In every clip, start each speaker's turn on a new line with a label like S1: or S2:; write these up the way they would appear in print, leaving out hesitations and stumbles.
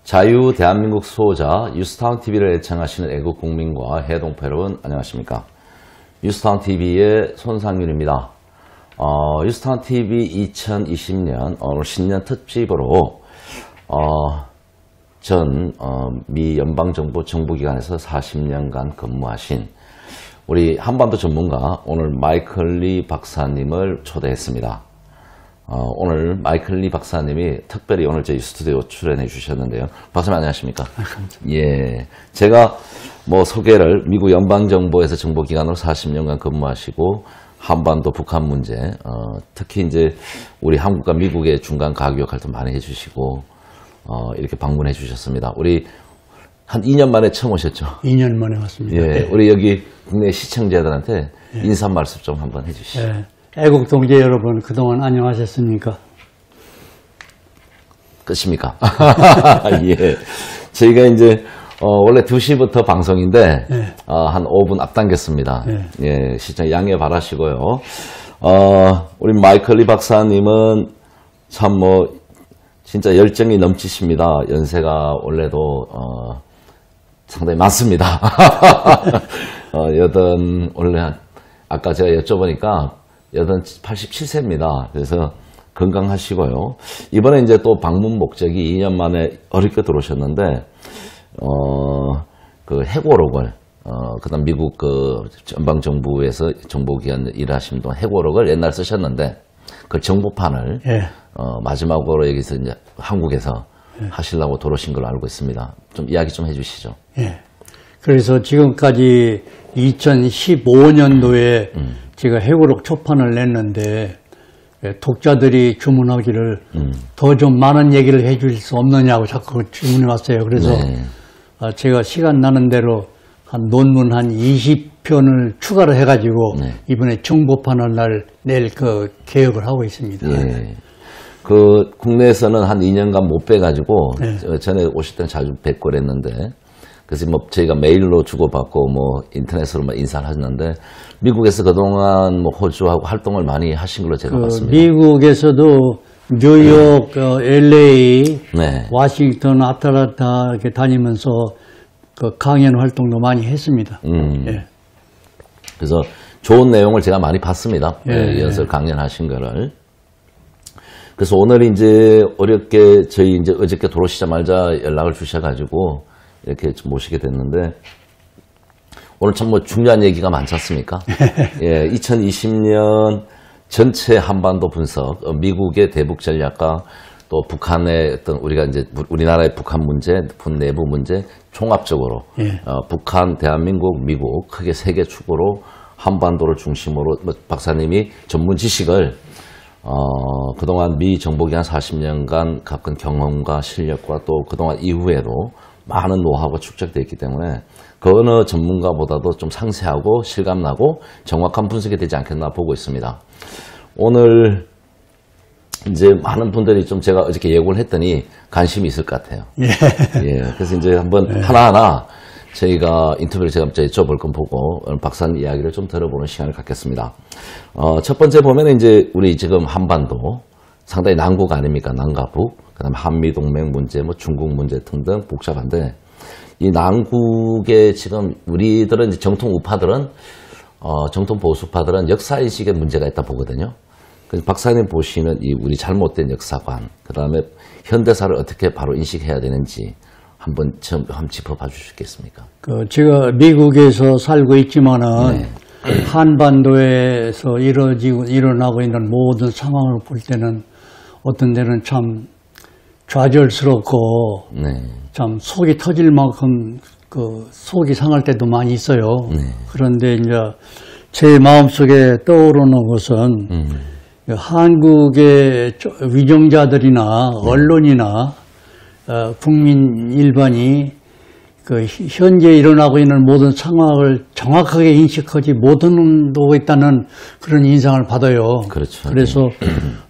S1: 자유 대한민국 수호자 뉴스타운 TV를 애청하시는 애국 국민과 해동파 여러분 안녕하십니까? 뉴스타운 TV의 손상윤입니다. 뉴스타운 TV 2020년 오늘 신년 특집으로 전 미 연방정부 정부기관에서 40년간 근무하신 우리 한반도 전문가 오늘 마이클 리 박사님을 초대했습니다. 오늘 마이클 리 박사님이 특별히 오늘 저희 스튜디오 출연해 주셨는데요. 박사님 안녕하십니까?
S2: 감사합니다.
S1: 예, 제가 뭐 소개를 미국 연방정부에서 정보기관으로 40년간 근무하시고 한반도 북한 문제, 특히 이제 우리 한국과 미국의 중간 가교 역할도 많이 해주시고 이렇게 방문해 주셨습니다. 우리 한 2년 만에 처음 오셨죠?
S2: 2년 만에 왔습니다.
S1: 예,
S2: 네.
S1: 우리 여기 국내 시청자들한테 인사 말씀 좀 한번 해주시죠.
S2: 네. 애국 동지 여러분 그동안 안녕하셨습니까?
S1: 끝입니까? 예. 저희가 이제 원래 2시부터 방송인데
S2: 네.
S1: 한 5분 앞당겼습니다.
S2: 네.
S1: 예, 시청 양해 바라시고요. 우리 마이클 리 박사님은 참 뭐 진짜 열정이 넘치십니다. 연세가 원래도 상당히 많습니다. 원래 아까 제가 여쭤보니까 87세입니다. 그래서 건강하시고요. 이번에 이제 또 방문 목적이 2년 만에 어렵게 들어오셨는데, 그 해고록을, 그 다음 미국 연방정부에서 정보기관 일하신 동안 해고록을 옛날 쓰셨는데, 그 정보판을,
S2: 예.
S1: 마지막으로 여기서 이제 한국에서 하시려고 들어오신 걸로 알고 있습니다. 좀 이야기 좀 해주시죠.
S2: 예. 그래서 지금까지 2015년도에 제가 해고록 초판을 냈는데 독자들이 주문하기를 더 좀 많은 얘기를 해줄 수 없느냐고 자꾸 질문해 왔어요. 그래서
S1: 네.
S2: 제가 시간 나는 대로 한 논문 한 20편을 추가를 해가지고
S1: 네.
S2: 이번에 정보판을 낼 그 계획을 하고 있습니다.
S1: 예. 그 국내에서는 한 2년간 못 뵈가지고
S2: 네.
S1: 전에 오실 때는 자주 뵙고 그랬는데 그래서 뭐 저희가 메일로 주고받고 뭐 인터넷으로 뭐 인사를 하셨는데 미국에서 그동안 뭐 호주하고 활동을 많이 하신 걸로 제가 봤습니다.
S2: 미국에서도 뉴욕, LA,
S1: 네.
S2: 워싱턴, 아틀란타 이렇게 다니면서 그 강연 활동도 많이 했습니다. 예.
S1: 그래서 좋은 내용을 제가 많이 봤습니다.
S2: 예.
S1: 연설 강연하신 거를. 그래서 오늘 이제 어렵게 저희 이제 어저께 들어오시자마자 연락을 주셔가지고 이렇게 좀 모시게 됐는데 오늘 참 뭐 중요한 얘기가 많지 않습니까? 예, 2020년 전체 한반도 분석, 미국의 대북 전략과 또 북한의 어떤 우리가 이제 우리나라의 북한 문제, 내부 문제 총합적으로
S2: 예.
S1: 북한, 대한민국, 미국 크게 세 개 축으로 한반도를 중심으로 박사님이 전문 지식을 그동안 미 정보기관 40년간 겪은 경험과 실력과 또 그동안 이후에도 많은 노하우가 축적되어 있기 때문에 그 어느 전문가보다도 좀 상세하고 실감나고 정확한 분석이 되지 않겠나 보고 있습니다. 오늘 이제 많은 분들이 좀 제가 어저께 예고를 했더니 관심이 있을 것 같아요.
S2: 예.
S1: 예. 그래서 이제 한번 하나하나 저희가 인터뷰를 제가 여쭤볼 건 보고 오늘 박사님 이야기를 좀 들어보는 시간을 갖겠습니다. 첫 번째 보면 이제 우리 지금 한반도 상당히 난국 아닙니까? 남과 북, 그다음에 한미 동맹 문제, 뭐 중국 문제 등등 복잡한데 이 난국에 지금 우리들은 이제 정통 우파들은 정통 보수파들은 역사인식에 문제가 있다 보거든요. 그래서 박사님 보시는 이 우리 잘못된 역사관, 그다음에 현대사를 어떻게 바로 인식해야 되는지 한번 짚어봐 주시겠습니까?
S2: 제가 미국에서 살고 있지만은 한반도에서 일어나고 있는 모든 상황을 볼 때는 어떤 데는 참 좌절스럽고 참 속이 터질 만큼 그 속이 상할 때도 많이 있어요. 그런데 이제 제 마음속에 떠오르는 것은 한국의 위정자들이나 언론이나 국민 일반이 그 현재 일어나고 있는 모든 상황을 정확하게 인식하지 못하고 있다는 그런 인상을 받아요.
S1: 그렇죠.
S2: 그래서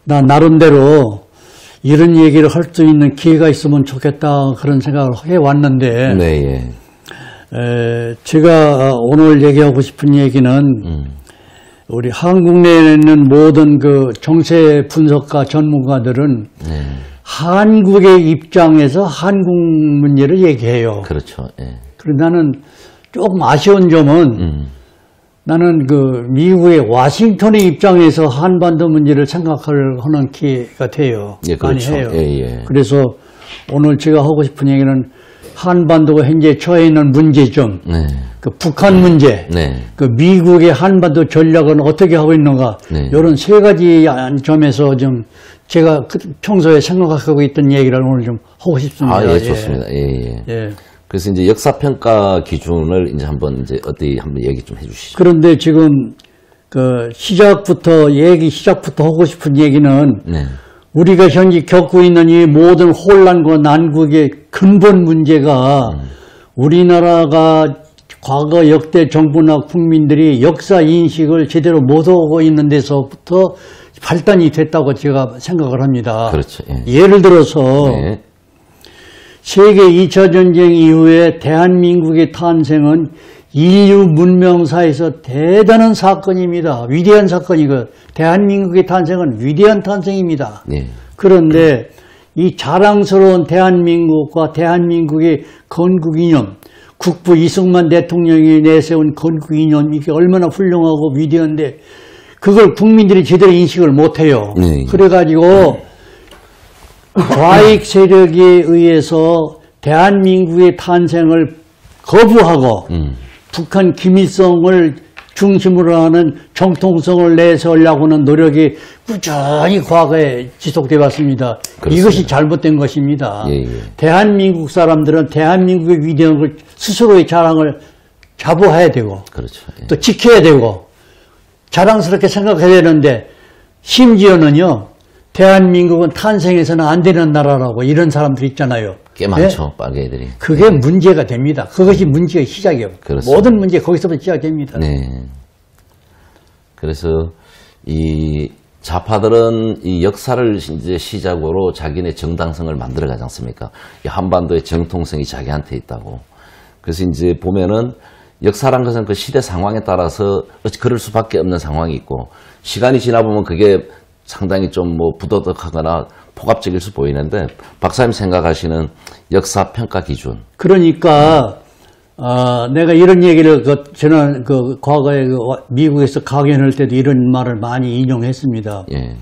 S2: 나 나름대로 이런 얘기를 할 수 있는 기회가 있으면 좋겠다 그런 생각을 해왔는데
S1: 네, 예.
S2: 제가 오늘 얘기하고 싶은 얘기는 우리 한국 내에 있는 모든 그 정세 분석가 전문가들은 한국의 입장에서 한국 문제를 얘기해요.
S1: 그렇죠. 예.
S2: 그런데 나는 조금 아쉬운 점은 나는 그 미국의 워싱턴의 입장에서 한반도 문제를 생각하는 기회가 돼요.
S1: 예, 그렇죠.
S2: 많이 해요.
S1: 예, 예.
S2: 그래서 오늘 제가 하고 싶은 얘기는 한반도가 현재 처해 있는 문제점,
S1: 네.
S2: 그 북한 문제,
S1: 네.
S2: 그 미국의 한반도 전략은 어떻게 하고 있는가,
S1: 네.
S2: 이런 세 가지 점에서 좀 제가 평소에 생각하고 있던 얘기를 오늘 좀 하고 싶습니다.
S1: 아, 예, 좋습니다. 예, 예.
S2: 예.
S1: 그래서 이제 역사평가 기준을 이제 한번 한번 얘기 좀 해주시죠.
S2: 그런데 지금 그 시작부터 하고 싶은 얘기는
S1: 네.
S2: 우리가 현재 겪고 있는 이 모든 혼란과 난국의 근본 문제가 우리나라가 과거 역대 정부나 국민들이 역사 인식을 제대로 못하고 있는 데서부터 발단이 됐다고 제가 생각을 합니다.
S1: 그렇죠. 예.
S2: 예를 들어서
S1: 네.
S2: 세계 2차 전쟁 이후에 대한민국의 탄생은 인류 문명사에서 대단한 사건입니다. 위대한 사건이고 대한민국의 탄생은 위대한 탄생입니다.
S1: 네.
S2: 그런데 이 자랑스러운 대한민국과 대한민국의 건국이념, 국부 이승만 대통령이 내세운 건국이념, 이게 얼마나 훌륭하고 위대한데 그걸 국민들이 제대로 인식을 못해요.
S1: 네.
S2: 그래가지고 좌익 세력에 의해서 대한민국의 탄생을 거부하고 북한 김일성을 중심으로 하는 정통성을 내세우려고 하는 노력이 꾸준히 과거에 지속돼 왔습니다.
S1: 그렇습니다.
S2: 이것이 잘못된 것입니다.
S1: 예, 예.
S2: 대한민국 사람들은 대한민국의 위대한 걸 스스로의 자랑을 자부해야 되고
S1: 그렇죠. 예.
S2: 또 지켜야 되고 자랑스럽게 생각해야 되는데 심지어는요. 대한민국은 탄생해서는 안 되는 나라라고 이런 사람들이 있잖아요.
S1: 꽤 많죠. 빨개 애들이.
S2: 그게 문제가 됩니다. 그것이 문제의 시작이에요.
S1: 그렇습니다.
S2: 모든 문제 거기서부터 시작됩니다.
S1: 네. 그래서 이 좌파들은 이 역사를 이제 시작으로 자기네 정당성을 만들어 가지 않습니까? 이 한반도의 정통성이 자기한테 있다고. 그래서 이제 보면은 역사란 것은 그 시대 상황에 따라서 그럴 수밖에 없는 상황이 있고 시간이 지나 보면 그게 상당히 좀 뭐 부도덕하거나 폭압적일 수 보이는데 박사님 생각하시는 역사 평가 기준.
S2: 그러니까 내가 이런 얘기를 저는 과거에 미국에서 강연할 때도 이런 말을 많이 인용했습니다.
S1: 예.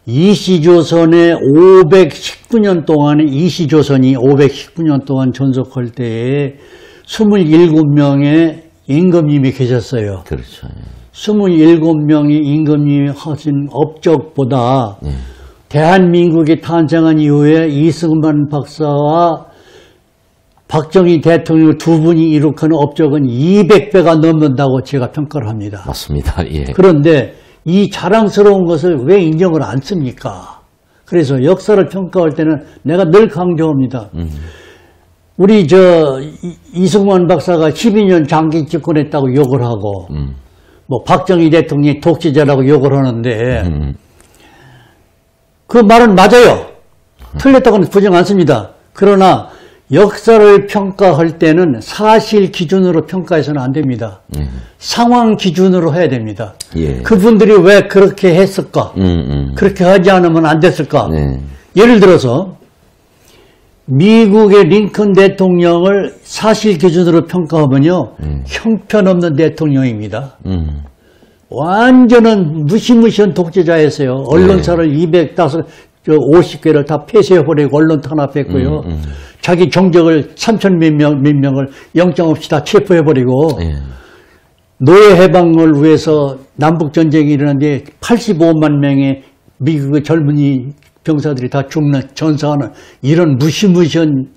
S2: 이시조선의 519년 동안에 이시조선이 519년 동안 존속할 때에 27명의 임금님이 계셨어요.
S1: 그렇죠. 예.
S2: 27명의 임금님이 하신 업적보다 대한민국이 탄생한 이후에 이승만 박사와 박정희 대통령 두 분이 이룩한 업적은 200배가 넘는다고 제가 평가를 합니다.
S1: 맞습니다. 예.
S2: 그런데 이 자랑스러운 것을 왜 인정을 안 씁니까? 그래서 역사를 평가할 때는 내가 늘 강조합니다. 우리 이승만 박사가 12년 장기 집권했다고 욕을 하고 뭐 박정희 대통령이 독재자라고 욕을 하는데 그 말은 맞아요. 틀렸다고는 부정 않습니다. 그러나 역사를 평가할 때는 사실 기준으로 평가해서는 안 됩니다. 상황 기준으로 해야 됩니다.
S1: 예.
S2: 그분들이 왜 그렇게 했을까? 그렇게 하지 않으면 안 됐을까?
S1: 네.
S2: 예를 들어서 미국의 링컨 대통령을 사실 기준으로 평가하면요. 형편없는 대통령입니다. 완전한 무시무시한 독재자였어요. 언론사를 250개를 다 폐쇄해버리고 언론 탄압했고요. 자기 정적을 3천 몇 명을 영장 없이 다 체포해버리고 노예 해방을 위해서 남북전쟁이 일어났는데 85만 명의 미국의 젊은이 병사들이 다 죽는 전사하는 이런 무시무시한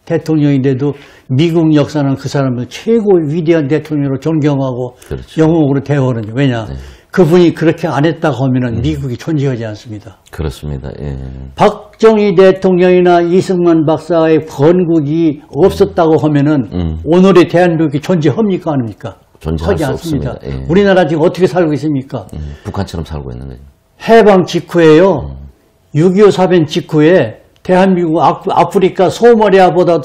S2: 대통령인데도 미국 역사는 그 사람을 최고의 위대한 대통령으로 존경하고
S1: 그렇죠.
S2: 영웅으로 대하거든요. 왜냐? 그분이 그렇게 안 했다고 하면 미국이 존재하지 않습니다.
S1: 그렇습니다. 예.
S2: 박정희 대통령이나 이승만 박사의 건국이 없었다고 하면은 오늘의 대한민국이 존재합니까? 아닙니까?
S1: 존재할
S2: 하지
S1: 수
S2: 않습니다.
S1: 없습니다. 예.
S2: 우리나라 지금 어떻게 살고 있습니까?
S1: 북한처럼 살고 있는 거죠.
S2: 해방 직후에요. 6.25 사변 직후에 대한민국 아프리카 소마리아보다도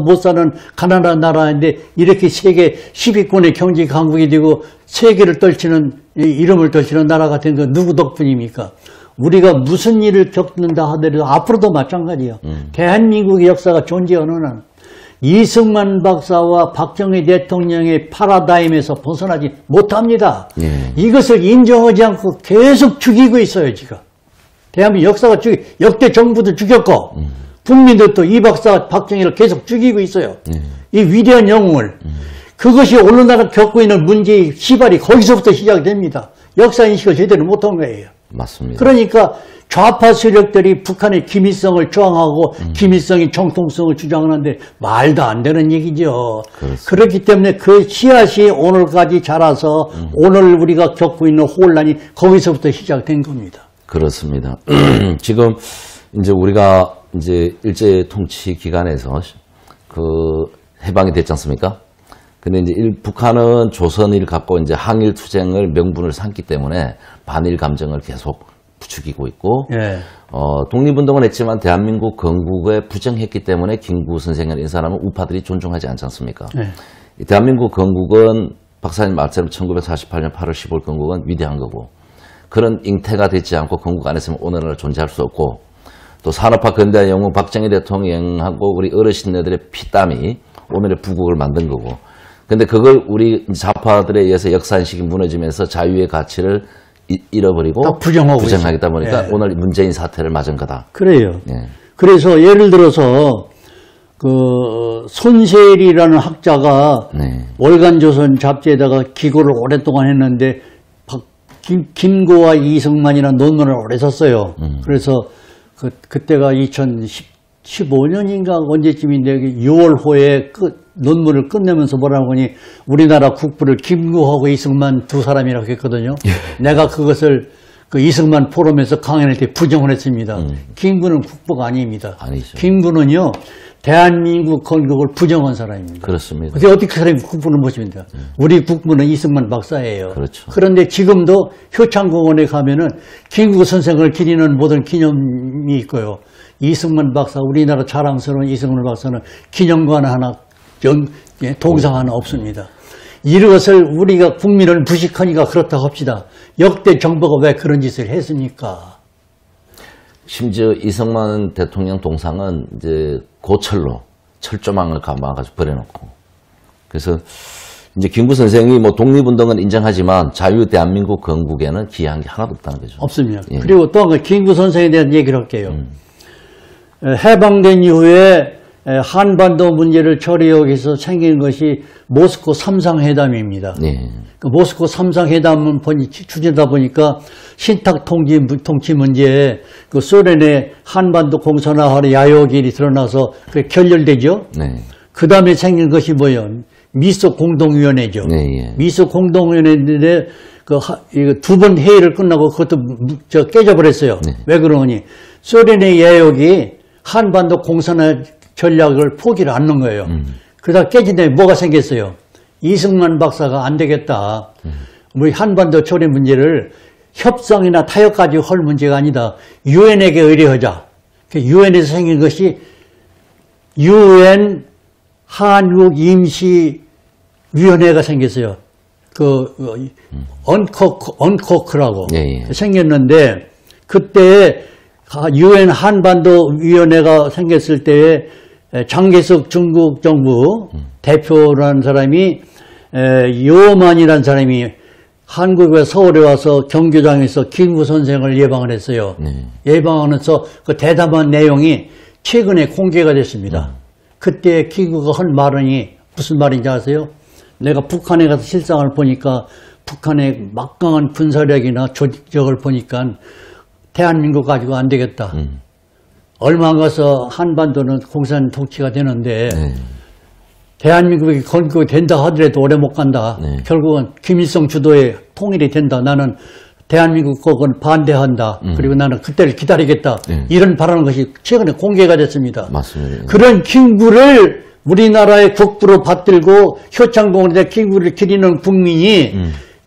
S2: 못 사는 가난한 나라인데 이렇게 세계 10위권의 경제 강국이 되고 세계를 떨치는 이름을 떨치는 나라 같은 건 누구 덕분입니까? 우리가 무슨 일을 겪는다 하더라도 앞으로도 마찬가지예요. 대한민국의 역사가 존재하는 한 이승만 박사와 박정희 대통령의 파라다임에서 벗어나지 못합니다.
S1: 예.
S2: 이것을 인정하지 않고 계속 죽이고 있어요, 지금. 대한민국 역사가 역대 정부도 죽였고, 국민들도 이 박사 박정희를 계속 죽이고 있어요. 이 위대한 영웅을. 그것이 오늘날 겪고 있는 문제의 시발이 거기서부터 시작됩니다. 역사인식을 제대로 못한 거예요.
S1: 맞습니다.
S2: 그러니까 좌파 세력들이 북한의 김일성을 저항하고 김일성의 정통성을 주장하는데 말도 안 되는 얘기죠.
S1: 그렇습니다.
S2: 그렇기 때문에 그 씨앗이 오늘까지 자라서 오늘 우리가 겪고 있는 혼란이 거기서부터 시작된 겁니다.
S1: 그렇습니다. 지금 이제 우리가 이제 일제 통치 기간에서 그 해방이 됐지 않습니까? 근데 이제 북한은 조선을 갖고 이제 항일 투쟁을 명분을 삼기 때문에 반일 감정을 계속 부추기고 있고,
S2: 예.
S1: 독립운동은 했지만 대한민국 건국에 부정했기 때문에 김구 선생이라는 사람은 우파들이 존중하지 않지 않습니까?
S2: 예.
S1: 이 대한민국 건국은 박사님 말처럼 1948년 8월 15일 건국은 위대한 거고, 그런 잉태가 되지 않고 건국 안 했으면 오늘날 존재할 수 없고, 또 산업화 근대 영웅 박정희 대통령하고 우리 어르신네들의 피땀이 오늘의 부국을 만든 거고, 근데 그걸 우리 좌파들에 의해서 역사인식이 무너지면서 자유의 가치를 잃어버리고 부정하겠다 보니까
S2: 예.
S1: 오늘 문재인 사태를 맞은 거다.
S2: 그래요.
S1: 예.
S2: 그래서 예를 들어서 그 손세일이라는 학자가
S1: 네.
S2: 월간조선 잡지에다가 기고를 오랫동안 했는데 김구와 이승만이라는 논문을 오래 썼어요. 그래서 그때가 2015년인가 언제쯤인데 6월호에 논문을 끝내면서 뭐라고 하니 우리나라 국부를 김구하고 이승만 두 사람이라고 했거든요. 내가 그것을 그 이승만 포럼에서 강연할 때 부정을 했습니다. 김구는 국부가 아닙니다.
S1: 아니죠.
S2: 김구는요, 대한민국 건국을 부정한 사람입니다.
S1: 그렇습니다.
S2: 근데 어떻게 그 사람이 국부를 모십니까? 우리 국부는 이승만 박사예요.
S1: 그렇죠.
S2: 그런데 지금도 효창공원에 가면은 김구 선생을 기리는 모든 기념이 있고요. 이승만 박사, 우리나라 자랑스러운 이승만 박사는 기념관 하나, 동상 하나 없습니다. 이것을 우리가 국민을 무식하니까 그렇다고 합시다. 역대 정부가 왜 그런 짓을 했습니까?
S1: 심지어 이승만 대통령 동상은 이제 고철로 철조망을 감아가지고 버려놓고, 그래서 이제 김구 선생이 뭐 독립운동은 인정하지만 자유 대한민국 건국에는 기여한 게 하나도 없다는 거죠.
S2: 없습니다.
S1: 예.
S2: 그리고 또 김구 선생에 대한 얘기를 할게요. 해방된 이후에 한반도 문제를 처리하기 위해서 생긴 것이 모스크 삼상회담입니다.
S1: 예.
S2: 그 모스크 삼상회담은 추진하다 보니까 신탁 통치 문제에 그 소련의 한반도 공산화하는 야욕이 드러나서 그 결렬되죠.
S1: 네.
S2: 그 다음에 생긴 것이 뭐예요? 미소 공동위원회죠.
S1: 네, 예.
S2: 미소 공동위원회인데 그 두 번 회의를 끝나고 그것도 깨져버렸어요.
S1: 네.
S2: 왜 그러니 소련의 야욕이 한반도 공산화 전략을 포기를 않는 거예요. 그러다 깨진 다음에 뭐가 생겼어요? 이승만 박사가 안 되겠다. 우리 한반도 초래 문제를 협상이나 타협까지 할 문제가 아니다. 유엔에게 의뢰하자. 유엔에서 생긴 것이 유엔 한국 임시위원회가 생겼어요. 언코크라고
S1: 예, 예.
S2: 생겼는데 그때 유엔 한반도 위원회가 생겼을 때에 장개석 중국 정부 대표라는 사람이 요만이라는 사람이 한국에 서울에 와서 경교장에서 김구 선생을 예방을 했어요. 예방하면서 그 대담한 내용이 최근에 공개가 됐습니다. 그때 김구가 한 말은 무슨 말인지 아세요? 내가 북한에 가서 실상을 보니까 북한의 막강한 군사력이나 조직력을 보니까 대한민국 가지고 안 되겠다. 얼마 안 가서 한반도는 공산 통치가 되는데 대한민국이 건국이 된다 하더라도 오래 못 간다. 결국은 김일성 주도의 통일이 된다. 나는 대한민국 국은 반대한다. 그리고 나는 그때를 기다리겠다. 이런 바라는 것이 최근에 공개가 됐습니다.
S1: 맞습니다.
S2: 그런 김구를 우리나라의 국부로 받들고 효창공원에다 김구를 기리는 국민이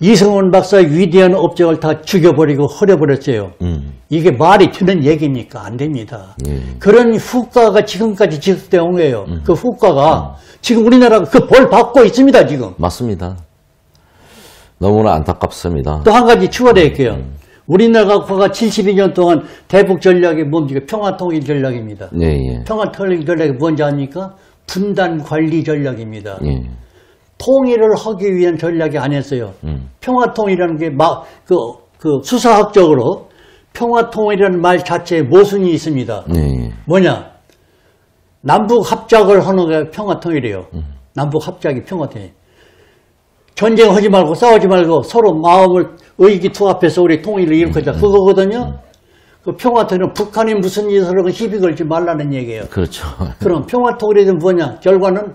S2: 이승만 박사의 위대한 업적을 다 죽여버리고 허려버렸어요. 이게 말이 되는 얘기입니까? 안 됩니다. 그런 후과가 지금까지 지속되어 온 거예요. 그 후과가 지금 우리나라가 그 벌 받고 있습니다. 지금.
S1: 맞습니다. 너무나 안타깝습니다.
S2: 또 한 가지 추가할게요. 우리나라가 72년 동안 대북 전략이 뭡니까? 평화통일 전략입니다.
S1: 예, 예.
S2: 평화통일 전략이 뭔지 아닙니까? 분단 관리 전략입니다.
S1: 예.
S2: 통일을 하기 위한 전략이 아니었어요. 평화통일이라는 게 수사학적으로 평화통일이라는 말 자체에 모순이 있습니다.
S1: 예.
S2: 뭐냐? 남북 합작을 하는 게 평화통일이에요. 남북 합작이 평화통일. 전쟁하지 말고 싸우지 말고 서로 마음을 의기투합해서 우리 통일을 일으키자. 그거거든요. 그 평화통일은 북한이 무슨 짓을 하고 시비 걸지 말라는 얘기예요.
S1: 그렇죠.
S2: 그럼 평화통일이 뭐냐? 결과는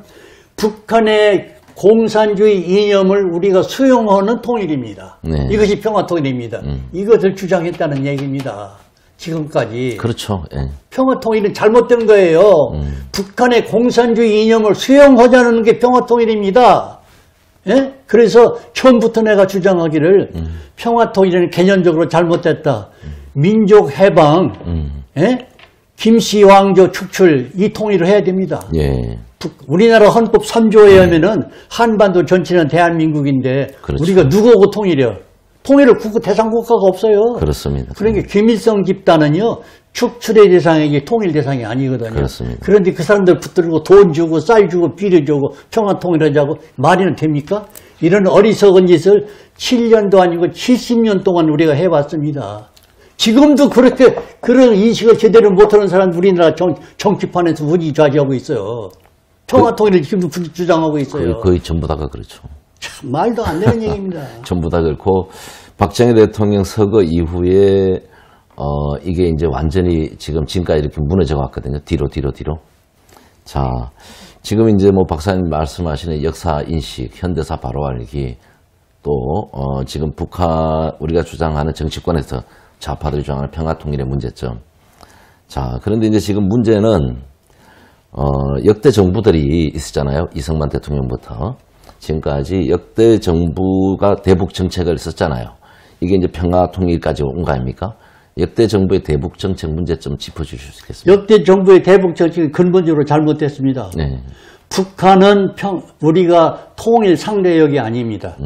S2: 북한의 공산주의 이념을 우리가 수용하는 통일입니다.
S1: 네.
S2: 이것이 평화통일입니다. 이것을 주장했다는 얘기입니다. 지금까지.
S1: 그렇죠. 예.
S2: 평화통일은 잘못된 거예요. 북한의 공산주의 이념을 수용하자는 게 평화통일입니다. 예? 그래서 처음부터 내가 주장하기를 평화통일은 개념적으로 잘못됐다. 민족해방, 예? 김씨왕조 축출 이 통일을 해야 됩니다.
S1: 예.
S2: 우리나라 헌법 3조에 의하면은 한반도 전체는 대한민국인데
S1: 그렇죠.
S2: 우리가 누구하고 통일해요? 통일을 대상 국가가 없어요.
S1: 그렇습니다.
S2: 그러니까 김일성 집단은요 축출의 대상이지 통일 대상이 아니거든요.
S1: 그렇습니다.
S2: 그런데 그 사람들 붙들고 돈 주고 쌀 주고 비료 주고 평화 통일하자고 말이는 됩니까? 이런 어리석은 짓을 7년도 아니고 70년 동안 우리가 해왔습니다. 지금도 그렇게 그런 인식을 제대로 못하는 사람 우리나라 정치판에서 우지좌지하고 있어요. 평화 통일을 지금도 주장하고 있어요.
S1: 거의 전부 다가 그렇죠.
S2: 참, 말도 안 되는 얘기입니다.
S1: 전부 다 그렇고 박정희 대통령 서거 이후에 이게 이제 완전히 지금까지 이렇게 무너져 왔거든요. 뒤로. 자, 지금 이제 뭐 박사님 말씀하시는 역사 인식, 현대사 바로 알기 또 지금 북한 우리가 주장하는 정치권에서 좌파들이 주장하는 평화 통일의 문제점. 자, 그런데 이제 지금 문제는 역대 정부들이 있었잖아요. 이승만 대통령부터 지금까지 역대 정부가 대북 정책을 썼잖아요. 이게 이제 평화 통일까지 온 거 아닙니까? 역대 정부의 대북 정책 문제점 짚어주실 수 있겠습니까?
S2: 역대 정부의 대북 정책이 근본적으로 잘못됐습니다.
S1: 네.
S2: 북한은 우리가 통일 상대역이 아닙니다.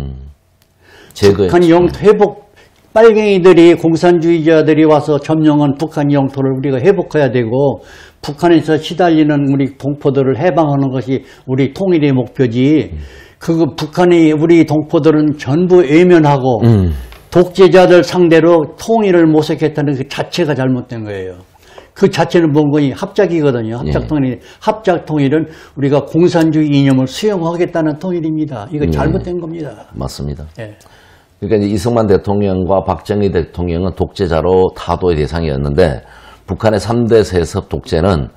S2: 북한 영토 회복, 빨갱이들이 공산주의자들이 와서 점령한 북한 영토를 우리가 회복해야 되고 북한에서 시달리는 우리 동포들을 해방하는 것이 우리 통일의 목표지. 북한이 우리 동포들은 전부 외면하고 독재자들 상대로 통일을 모색했다는 그 자체가 잘못된 거예요. 그 자체는 뭔 거니? 합작이거든요. 합작 통일은 우리가 공산주의 이념을 수용하겠다는 통일입니다. 이거 잘못된 겁니다.
S1: 맞습니다.
S2: 예.
S1: 그러니까 이제 이승만 대통령과 박정희 대통령은 독재자로 타도의 대상이었는데 북한의 3대 세습 독재는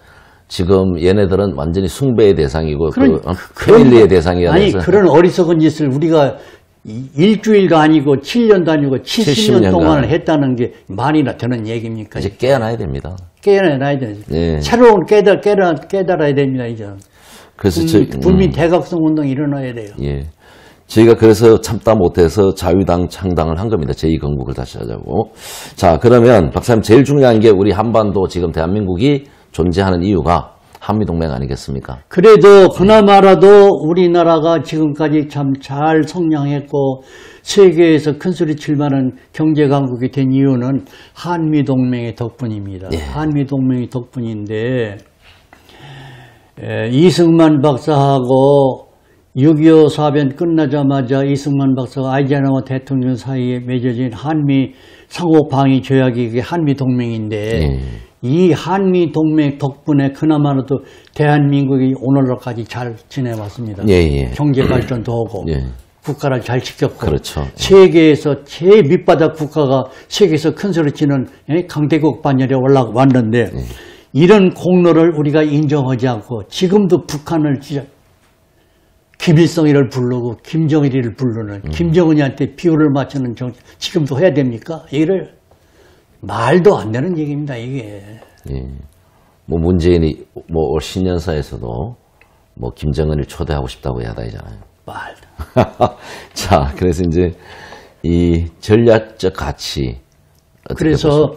S1: 지금 얘네들은 완전히 숭배의 대상이고 패밀리의 대상이어서
S2: 아니 그런 어리석은 짓을 우리가 일주일도 아니고 7년도 아니고 70년 동안 했다는 게 말이나 되는 얘기입니까?
S1: 이제 깨어나야 됩니다.
S2: 깨어나야 되지.
S1: 예.
S2: 새로운 깨달아야 됩니다. 이제.
S1: 그래서
S2: 국민 대각성 운동이 일어나야 돼요.
S1: 예. 저희가 그래서 참다 못해서 자유당 창당을 한 겁니다. 제2건국을 다시 하자고. 자, 그러면 박사님 제일 중요한 게 우리 한반도 지금 대한민국이 존재하는 이유가 한미동맹 아니겠습니까?
S2: 그래도 그나마라도 우리나라가 지금까지 참 잘 성장했고 세계에서 큰소리 칠 만한 경제강국이 된 이유는 한미동맹의 덕분입니다.
S1: 예.
S2: 한미동맹의 덕분인데 이승만 박사하고 6.25 사변 끝나자마자 이승만 박사가 아이젠하워 대통령 사이에 맺어진 한미 상호방위 조약이 한미동맹인데 이 한미동맹 덕분에 그나마라도 대한민국이 오늘날까지 잘 지내왔습니다. 경제발전도 하고 국가를 잘 지켰고
S1: 그렇죠.
S2: 세계에서 제일 밑바닥 국가가 세계에서 큰소리치는 강대국 반열에 올라왔는데 이런 공로를 우리가 인정하지 않고 지금도 북한을 김일성이를 부르고 김정일이를 부르는 김정은이한테 비호를 맞추는 정치 지금도 해야 됩니까? 이를 말도 안 되는 얘기입니다. 이게.
S1: 예. 뭐 문재인이 뭐 올 신년사에서도 뭐 김정은을 초대하고 싶다고 야단이잖아요.
S2: 말도.
S1: 자, 그래서 이제 이 전략적 가치.
S2: 그래서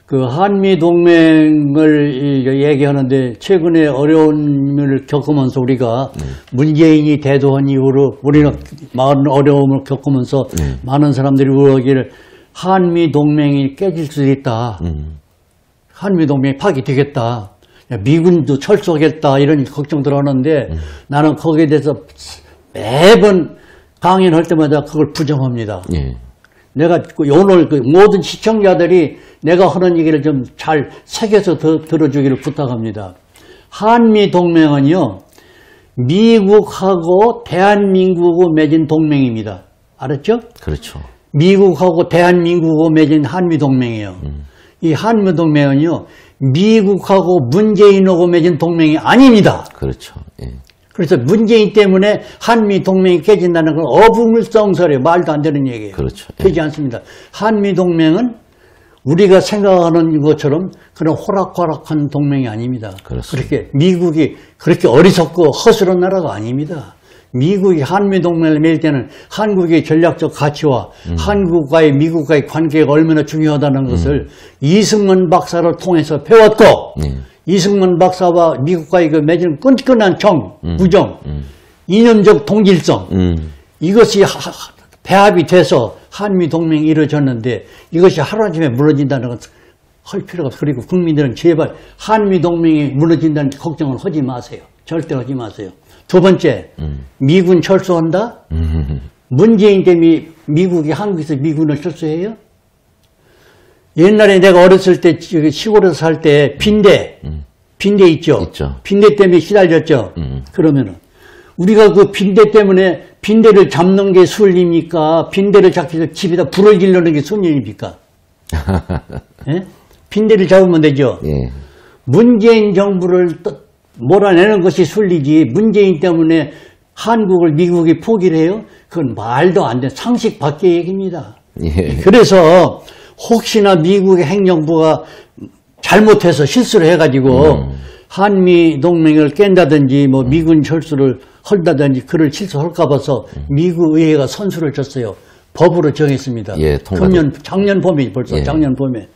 S2: 그 한미 동맹을 얘기하는데 최근에 어려움을 겪으면서 우리가 문재인이 대도한 이후로 우리는 많은 어려움을 겪으면서 많은 사람들이 우하기를 한미동맹이 깨질 수도 있다. 한미동맹이 파기되겠다. 미군도 철수하겠다. 이런 걱정들 하는데 나는 거기에 대해서 매번 강연할 때마다 그걸 부정합니다.
S1: 예.
S2: 내가 오늘 모든 시청자들이 내가 하는 얘기를 좀 잘 새겨서 들어주기를 부탁합니다. 한미동맹은요, 미국하고 대한민국하고 맺은 동맹입니다. 알았죠?
S1: 그렇죠.
S2: 미국하고 대한민국하고 맺은 한미동맹이에요. 이 한미동맹은요, 미국하고 문재인하고 맺은 동맹이 아닙니다.
S1: 그렇죠. 예.
S2: 그래서 문재인 때문에 한미동맹이 깨진다는 건 어불성설이에요. 말도 안 되는 얘기예요.
S1: 그렇죠. 예.
S2: 되지 않습니다. 한미동맹은 우리가 생각하는 것처럼 그런 호락호락한 동맹이 아닙니다.
S1: 그렇습니다.
S2: 그렇게 미국이 그렇게 어리석고 허술한 나라가 아닙니다. 미국이 한미동맹을 맺을 때는 한국의 전략적 가치와 한국과의 미국과의 관계가 얼마나 중요하다는 것을 이승만 박사를 통해서 배웠고 이승만 박사와 미국과의 그 맺은 끈끈한 우정, 이념적 동질성 이것이 배합이 돼서 한미동맹이 이루어졌는데 이것이 하루아침에 무너진다는 것 할 필요가 없어요. 그리고 국민들은 제발 한미동맹이 무너진다는 걱정을 하지 마세요. 절대 하지 마세요. 두 번째, 미군 철수한다? 문재인 때문에 미국이 한국에서 미군을 철수해요? 옛날에 내가 어렸을 때 시골에서 살 때 빈대 있죠?
S1: 있죠.
S2: 빈대 때문에 시달렸죠? 그러면은 우리가 그 빈대 때문에 빈대를 잡는 게 순리입니까? 빈대를 잡기 위해서 집에다 불을 지르는 게 순리입니까? 예? 빈대를 잡으면 되죠?
S1: 예.
S2: 문재인 정부를 몰아내는 것이 순리지 문재인 때문에 한국을 미국이 포기를 해요? 그건 말도 안 돼. 상식 밖의 얘기입니다.
S1: 예.
S2: 그래서 혹시나 미국의 행정부가 잘못해서 실수를 해가지고 한미동맹을 깬다든지 뭐 미군 철수를 한다든지 그를 실수할까 봐서 미국 의회가 선수를 줬어요. 법으로 정했습니다.
S1: 예,
S2: 작년 봄에 벌써
S1: 예.
S2: 작년 봄에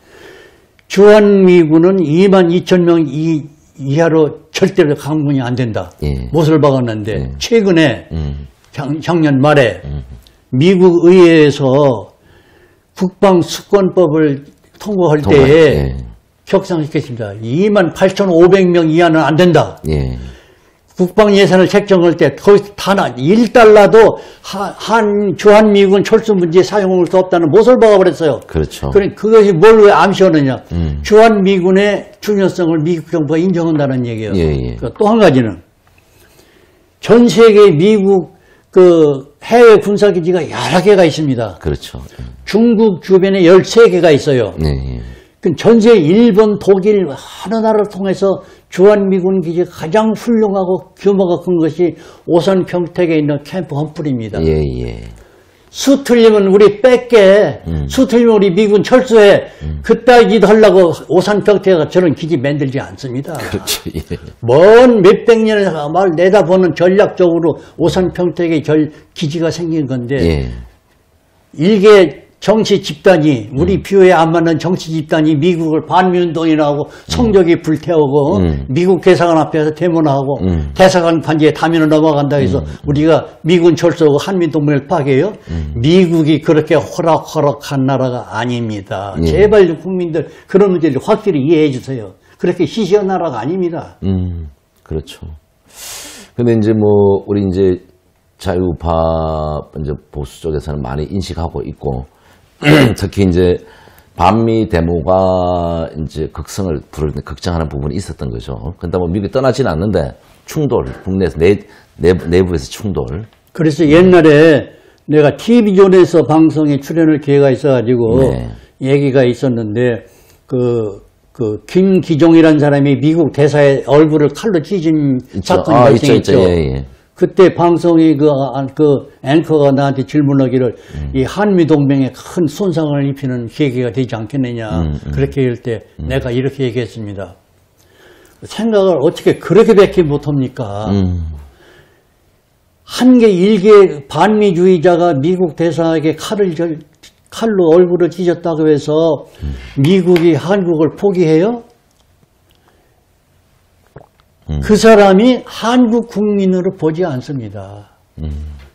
S2: 주한미군은 22,000명 이하로 절대로 강군이 안 된다.
S1: 예.
S2: 못을 박았는데 최근에 작년 말에 미국 의회에서 국방수권법을 통과할 때에
S1: 예.
S2: 격상시켰습니다. 28,500명 이하는 안 된다.
S1: 예.
S2: 국방 예산을 책정할 때 거기서 단 $1도 주한미군 철수 문제에 사용할 수 없다는 못을 박아버렸어요.
S1: 그렇죠.
S2: 그러니 그것이 뭘 왜 암시하느냐. 주한미군의 중요성을 미국 정부가 인정한다는 얘기예요.
S1: 예, 예.
S2: 또 한 가지는 전 세계 미국 그 해외 군사기지가 여러 개가 있습니다.
S1: 그렇죠.
S2: 중국 주변에 13개가 있어요.
S1: 예. 예.
S2: 전세 일본, 독일 하나 나라를 통해서 주한미군 기지가 가장 훌륭하고 규모가 큰 것이 오산 평택에 있는 캠프 험프리입니다.
S1: 예, 예.
S2: 수 틀리면 우리 뺄게. 수 틀리면 우리 미군 철수해. 그따위 짓 하려고 오산 평택가 저런 기지 만들지 않습니다.
S1: 그렇죠. 예.
S2: 먼 몇백 년을 말 내다보는 전략적으로 오산 평택에 기지가 생긴 건데
S1: 예.
S2: 일개 정치 집단이 우리 비호에 안 맞는 정치 집단이 미국을 반미운동이나 하고 성적이 불태우고 미국 대사관 앞에서 데모나하고 대사관 반지에 다면을 넘어간다 해서 우리가 미군 철수하고 한미동맹을 파괴해요. 미국이 그렇게 호락호락한 나라가 아닙니다. 제발 국민들 그런 문제를 확실히 이해해 주세요. 그렇게 시시한 나라가 아닙니다.
S1: 그렇죠. 근데 이제 뭐 우리 이제 자유파 이제 보수 쪽에서는 많이 인식하고 있고 특히 이제 반미 데모가 이제 극성을 부르는 걱정하는 부분이 있었던 거죠. 근데 뭐 미국이 떠나지는 않는데 충돌, 국내에서 내부에서 충돌.
S2: 그래서 옛날에 내가 TV존에서 방송에 출연할 기회가 있어가지고
S1: 네.
S2: 얘기가 있었는데 그 김기종이라는 사람이 미국 대사의 얼굴을 칼로 찢은 사건이 발생했죠.
S1: 예.
S2: 그때 방송이 그 앵커가 나한테 질문하기를 이 한미동맹에 큰 손상을 입히는 계기가 되지 않겠느냐. 그렇게 할 때 내가 이렇게 얘기했습니다. 생각을 어떻게 그렇게밖에 못합니까? 일개 반미주의자가 미국 대사에게 칼로 얼굴을 찢었다고 해서 미국이 한국을 포기해요? 그 사람이 한국 국민으로 보지 않습니다.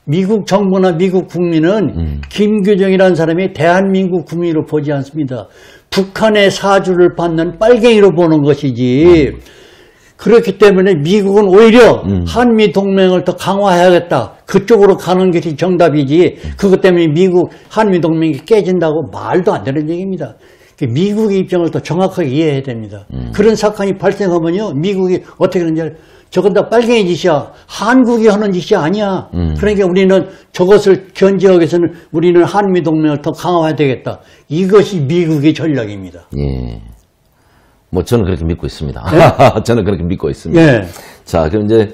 S2: 미국 정부나 미국 국민은 김규정이라는 사람이 대한민국 국민으로 보지 않습니다. 북한의 사주를 받는 빨갱이로 보는 것이지. 그렇기 때문에 미국은 오히려 한미동맹을 더 강화해야겠다. 그쪽으로 가는 것이 정답이지. 그것 때문에 미국 한미동맹이 깨진다고 말도 안 되는 얘기입니다. 미국의 입장을 더 정확하게 이해해야 됩니다. 그런 사건이 발생하면요, 미국이 어떻게 하는지, 저건 다 빨갱이 짓이야. 한국이 하는 짓이 아니야. 그러니까 우리는 저것을 견제하기 위해서는 우리는 한미동맹을 더 강화해야 되겠다. 이것이 미국의 전략입니다.
S1: 예. 뭐 저는 그렇게 믿고 있습니다.
S2: 네?
S1: 저는 그렇게 믿고 있습니다.
S2: 예.
S1: 자, 그럼 이제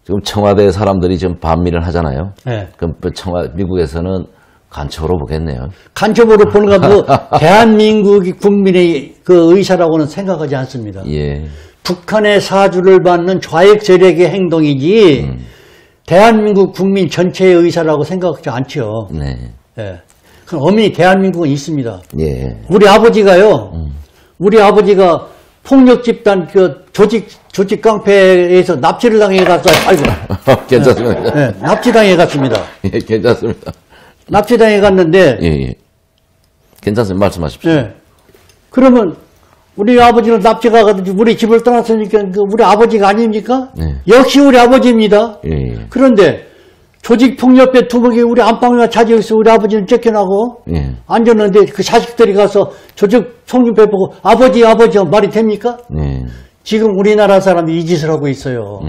S1: 지금 청와대 사람들이 지금 반미를 하잖아요.
S2: 예.
S1: 그럼 미국에서는 간첩으로 보겠네요.
S2: 간첩으로 보는 것도 대한민국이 국민의 그 의사라고는 생각하지 않습니다.
S1: 예.
S2: 북한의 사주를 받는 좌익 세력의 행동이지 대한민국 국민 전체의 의사라고 생각하지 않죠.
S1: 네.
S2: 예. 그럼 엄연히 대한민국은 있습니다.
S1: 예.
S2: 우리 아버지가요. 우리 아버지가 폭력 집단 그 조직 깡패에서 납치를 당해 갔어요. 아이고.
S1: 괜찮습니다.
S2: 예, 납치당해 갔습니다.
S1: 예, 괜찮습니다.
S2: 납치당해 갔는데.
S1: 예, 예. 괜찮습니다. 말씀하십시오.
S2: 예. 그러면 우리 아버지는 납치가 가지고 우리 집을 떠났으니까 그 우리 아버지가 아닙니까?
S1: 네.
S2: 역시 우리 아버지입니다.
S1: 예, 예.
S2: 그런데 조직폭력배 두목이 우리 안방에가 차지해서 우리 아버지는 쫓겨나고
S1: 예.
S2: 앉았는데 그 자식들이 가서 조직폭력배 보고 아버지 말이 됩니까?
S1: 예.
S2: 지금 우리나라 사람이 이 짓을 하고 있어요.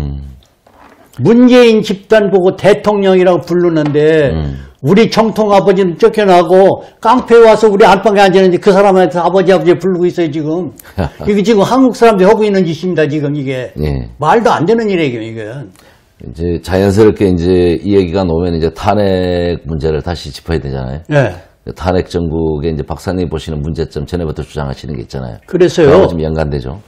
S2: 문재인 집단 보고 대통령이라고 부르는데 우리 정통 아버지는 쫓겨나고 깡패 와서 우리 안방에 앉았는데 그 사람한테 아버지 부르고 있어요 지금. 이게 지금 한국 사람들이 하고 있는 짓입니다 지금 이게.
S1: 예.
S2: 말도 안 되는 일이에요 이게.
S1: 이제 자연스럽게 이제 이 얘기가 나오면 이제 탄핵 문제를 다시 짚어야 되잖아요.
S2: 네.
S1: 탄핵 정국에 이제 박사님 보시는 문제점 전에부터 주장하시는 게 있잖아요.
S2: 그래서요.
S1: 좀 연관되죠.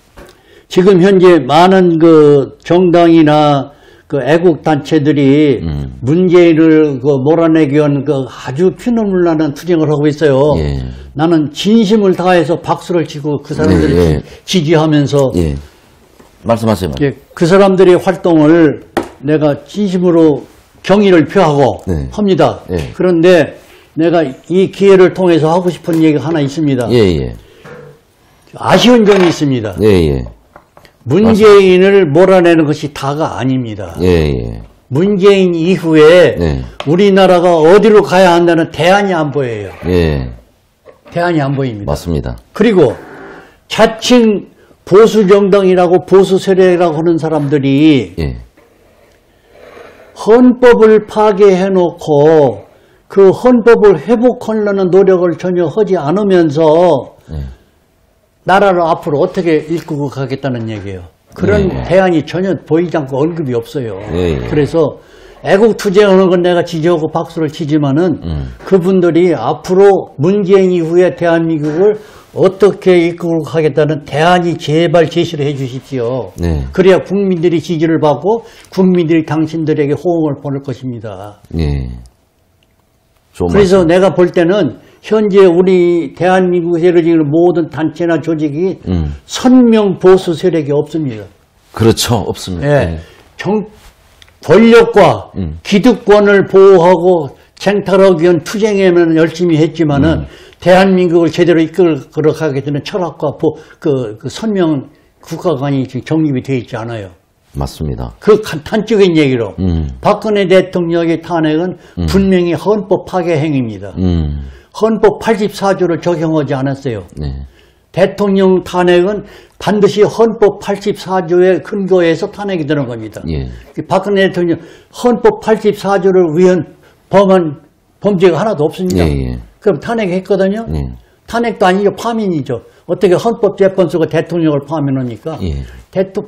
S2: 지금 현재 많은 그 정당이나 그 애국 단체들이 문재인을 그 몰아내기 위한 그 아주 피눈물 나는 투쟁을 하고 있어요.
S1: 예.
S2: 나는 진심을 다해서 박수를 치고 그 사람들을
S1: 예, 예.
S2: 지지하면서
S1: 예. 말씀하세요.
S2: 예, 그 사람들의 활동을 내가 진심으로 경의를 표하고
S1: 네.
S2: 합니다.
S1: 예.
S2: 그런데 내가 이 기회를 통해서 하고 싶은 얘기가 하나 있습니다.
S1: 예, 예.
S2: 아쉬운 점이 있습니다.
S1: 예, 예.
S2: 문재인을 몰아내는 것이 다가 아닙니다.
S1: 예, 예.
S2: 문재인 이후에
S1: 네.
S2: 우리나라가 어디로 가야 한다는 대안이 안 보여요.
S1: 예.
S2: 대안이 안 보입니다.
S1: 맞습니다.
S2: 그리고 자칭 보수 정당이라고 보수 세력이라고 하는 사람들이
S1: 예.
S2: 헌법을 파괴해놓고 그 헌법을 회복하려는 노력을 전혀 하지 않으면서 나라를 앞으로 어떻게 이끌고 가겠다는 얘기예요. 그런
S1: 예.
S2: 대안이 전혀 보이지 않고 언급이 없어요.
S1: 예, 예.
S2: 그래서 애국 투쟁하는 건 내가 지지하고 박수를 치지만은 그분들이 앞으로 문재인 이후에 대한민국을 어떻게 이끌고 가겠다는 대안이 제발 제시를 해 주십시오.
S1: 네.
S2: 그래야 국민들이 지지를 받고 국민들이 당신들에게 호응을 보낼 것입니다.
S1: 예. 좋은
S2: 그래서
S1: 말씀.
S2: 내가 볼 때는 현재 우리 대한민국에 이루어지는 모든 단체나 조직이 선명 보수 세력이 없습니다.
S1: 그렇죠. 없습니다.
S2: 예. 권력과 기득권을 보호하고 쟁탈하기 위한 투쟁에는 열심히 했지만은 대한민국을 제대로 이끌어 가게 되는 철학과 그 선명 국가관이 지금 정립이 되어 있지 않아요.
S1: 맞습니다.
S2: 그 단적인 얘기로 박근혜 대통령의 탄핵은 분명히 헌법 파괴 행위입니다. 헌법 84조를 적용하지 않았어요.
S1: 네.
S2: 대통령 탄핵은 반드시 헌법 84조에 근거해서 탄핵이 되는 겁니다.
S1: 예.
S2: 박근혜 대통령 헌법 84조를 위한 범죄가 하나도 없습니다.
S1: 예, 예.
S2: 그럼 탄핵했거든요.
S1: 예.
S2: 탄핵도 아니죠. 파면이죠. 어떻게 헌법재판소가 대통령을 파면합니까?
S1: 예.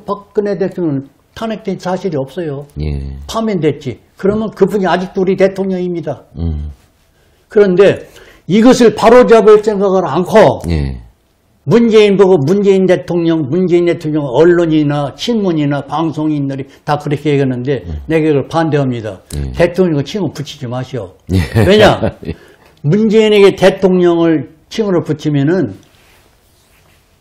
S2: 박근혜 대통령은 탄핵된 사실이 없어요.
S1: 예.
S2: 파면됐지. 그러면 그분이 아직도 우리 대통령입니다. 그런데 이것을 바로잡을 생각을 않고
S1: 예.
S2: 문재인 보고 문재인 대통령 언론이나 신문이나 방송인들이 다 그렇게 얘기하는데 내가 이걸 반대합니다. 대통령을 칭을 붙이지 마시오.
S1: 예.
S2: 왜냐? 문재인에게 대통령을 칭으로 붙이면은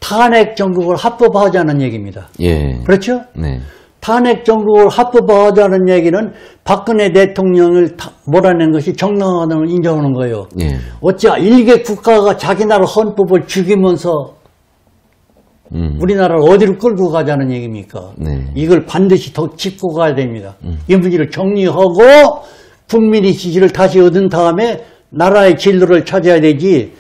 S2: 탄핵 정국을 합법화하자는 얘기입니다.
S1: 예.
S2: 그렇죠?
S1: 네.
S2: 탄핵 정국을 합법화하자는 얘기는 박근혜 대통령을 몰아낸 것이 정당하다는 걸 인정하는 거예요.
S1: 예.
S2: 어찌 일개 국가가 자기 나라 헌법을 죽이면서 우리나라를 어디로 끌고 가자는 얘기입니까?
S1: 네.
S2: 이걸 반드시 더 짚고 가야 됩니다. 이 문제를 정리하고 국민의 지지를 다시 얻은 다음에 나라의 진로를 찾아야 되지,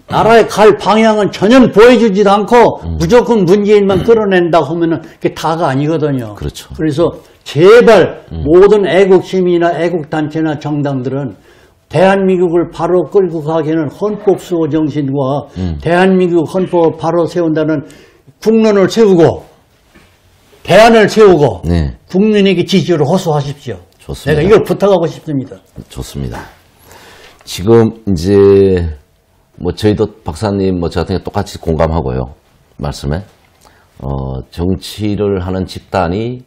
S2: 나라에 갈 방향은 전혀 보여주지도 않고 무조건 문재인만 끌어낸다 하면은 그게 다가 아니거든요.
S1: 그렇죠.
S2: 그래서 제발 모든 애국 시민이나 애국 단체나 정당들은 대한민국을 바로 끌고 가기에는 헌법 수호 정신과 대한민국 헌법을 바로 세운다는 국론을 세우고 대안을 세우고
S1: 네.
S2: 국민에게 지지를 호소하십시오.
S1: 좋습니다.
S2: 내가 이걸 부탁하고 싶습니다.
S1: 좋습니다. 지금 이제 뭐 저희도 박사님 뭐 저 같은 경우 똑같이 공감하고요. 말씀에 정치를 하는 집단이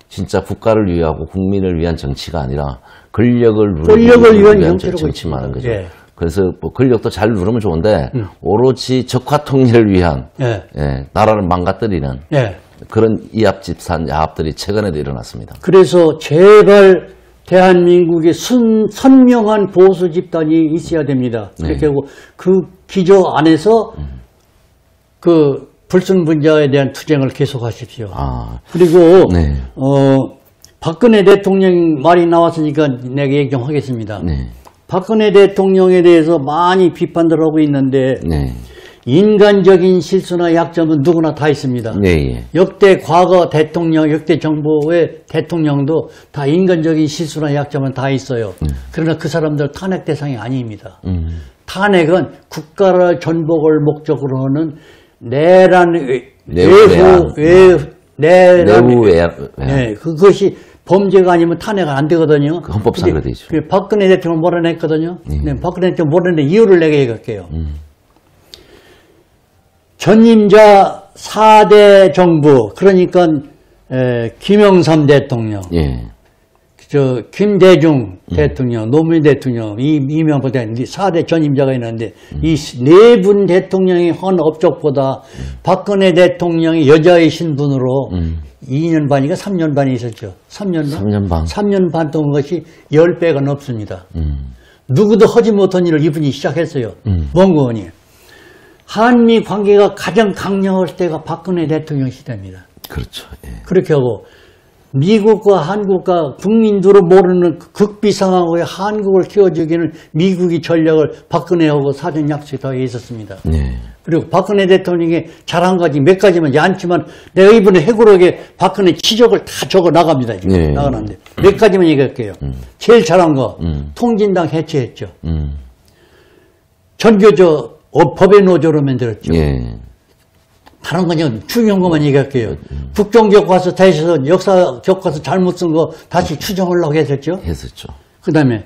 S1: 진짜 국가를 위하고 국민을 위한 정치가 아니라 권력을 위한 정치만 하는 거죠.
S2: 예.
S1: 그래서 뭐 권력도 잘 누르면 좋은데 오로지 적화 통일을 위한
S2: 예.
S1: 예, 나라를 망가뜨리는
S2: 예.
S1: 그런 이합집산 야합들이 최근에도 일어났습니다.
S2: 그래서 제발 대한민국에 선명한 보수 집단이 있어야 됩니다. 그렇게 하고 그 기조 안에서 그 불순분자에 대한 투쟁을 계속하십시오. 그리고
S1: 네.
S2: 박근혜 대통령 말이 나왔으니까 내가 얘기 좀 하겠습니다.
S1: 네.
S2: 박근혜 대통령에 대해서 많이 비판들 하고 있는데
S1: 네.
S2: 인간적인 실수나 약점은 누구나 다 있습니다.
S1: 네.
S2: 역대 과거 대통령, 역대 정부의 대통령도 다 인간적인 실수나 약점은 다 있어요. 그러나 그 사람들 탄핵 대상이 아닙니다. 탄핵은 국가를 전복을 목적으로 하는 내란
S1: 내부 외압.
S2: 네, 그것이 범죄가 아니면 탄핵은 안 되거든요.
S1: 그 헌법상 그렇게 되죠.
S2: 박근혜 대통령 몰아냈거든요. 네, 박근혜 대통령 몰아낸 이유를 내가 얘기할게요. 전임자 4대 정부, 그러니까 김영삼 대통령,
S1: 예.
S2: 김대중 대통령, 노무현 대통령, 이명박 대통령 4대 전임자가 있는데 이 네 분 대통령이 한 업적보다 박근혜 대통령이 여자의 신분으로 2년 반인가 3년 반이 있었죠. 3년 반?
S1: 3년 반.
S2: 3년 반 동안 것이 10배가 넘습니다. 누구도 하지 못한 일을 이분이 시작했어요. 뭔 거니? 한미 관계가 가장 강력할 때가 박근혜 대통령 시대입니다.
S1: 그렇죠. 예.
S2: 그렇게 하고 미국과 한국과 국민들을 모르는 극비 상황에 한국을 키워주기는 미국이 전략을 박근혜하고 사전 약속에 있었습니다.
S1: 네.
S2: 그리고 박근혜 대통령이 잘한 가지 몇 가지만 얇지만 내가 이번에 해고록에 박근혜 치적을 다 적어 나갑니다. 지금
S1: 네.
S2: 나가는데 몇 가지만 얘기할게요. 제일 잘한 거 통진당 해체했죠. 전교조 법의 노조로 만들었죠.
S1: 예.
S2: 다른 건 그냥 중요한 것만 얘기할게요. 국정교과서 대해서 역사 교과서 잘못 쓴 거 다시 추정하려고 했었죠.
S1: 했었죠.
S2: 그 다음에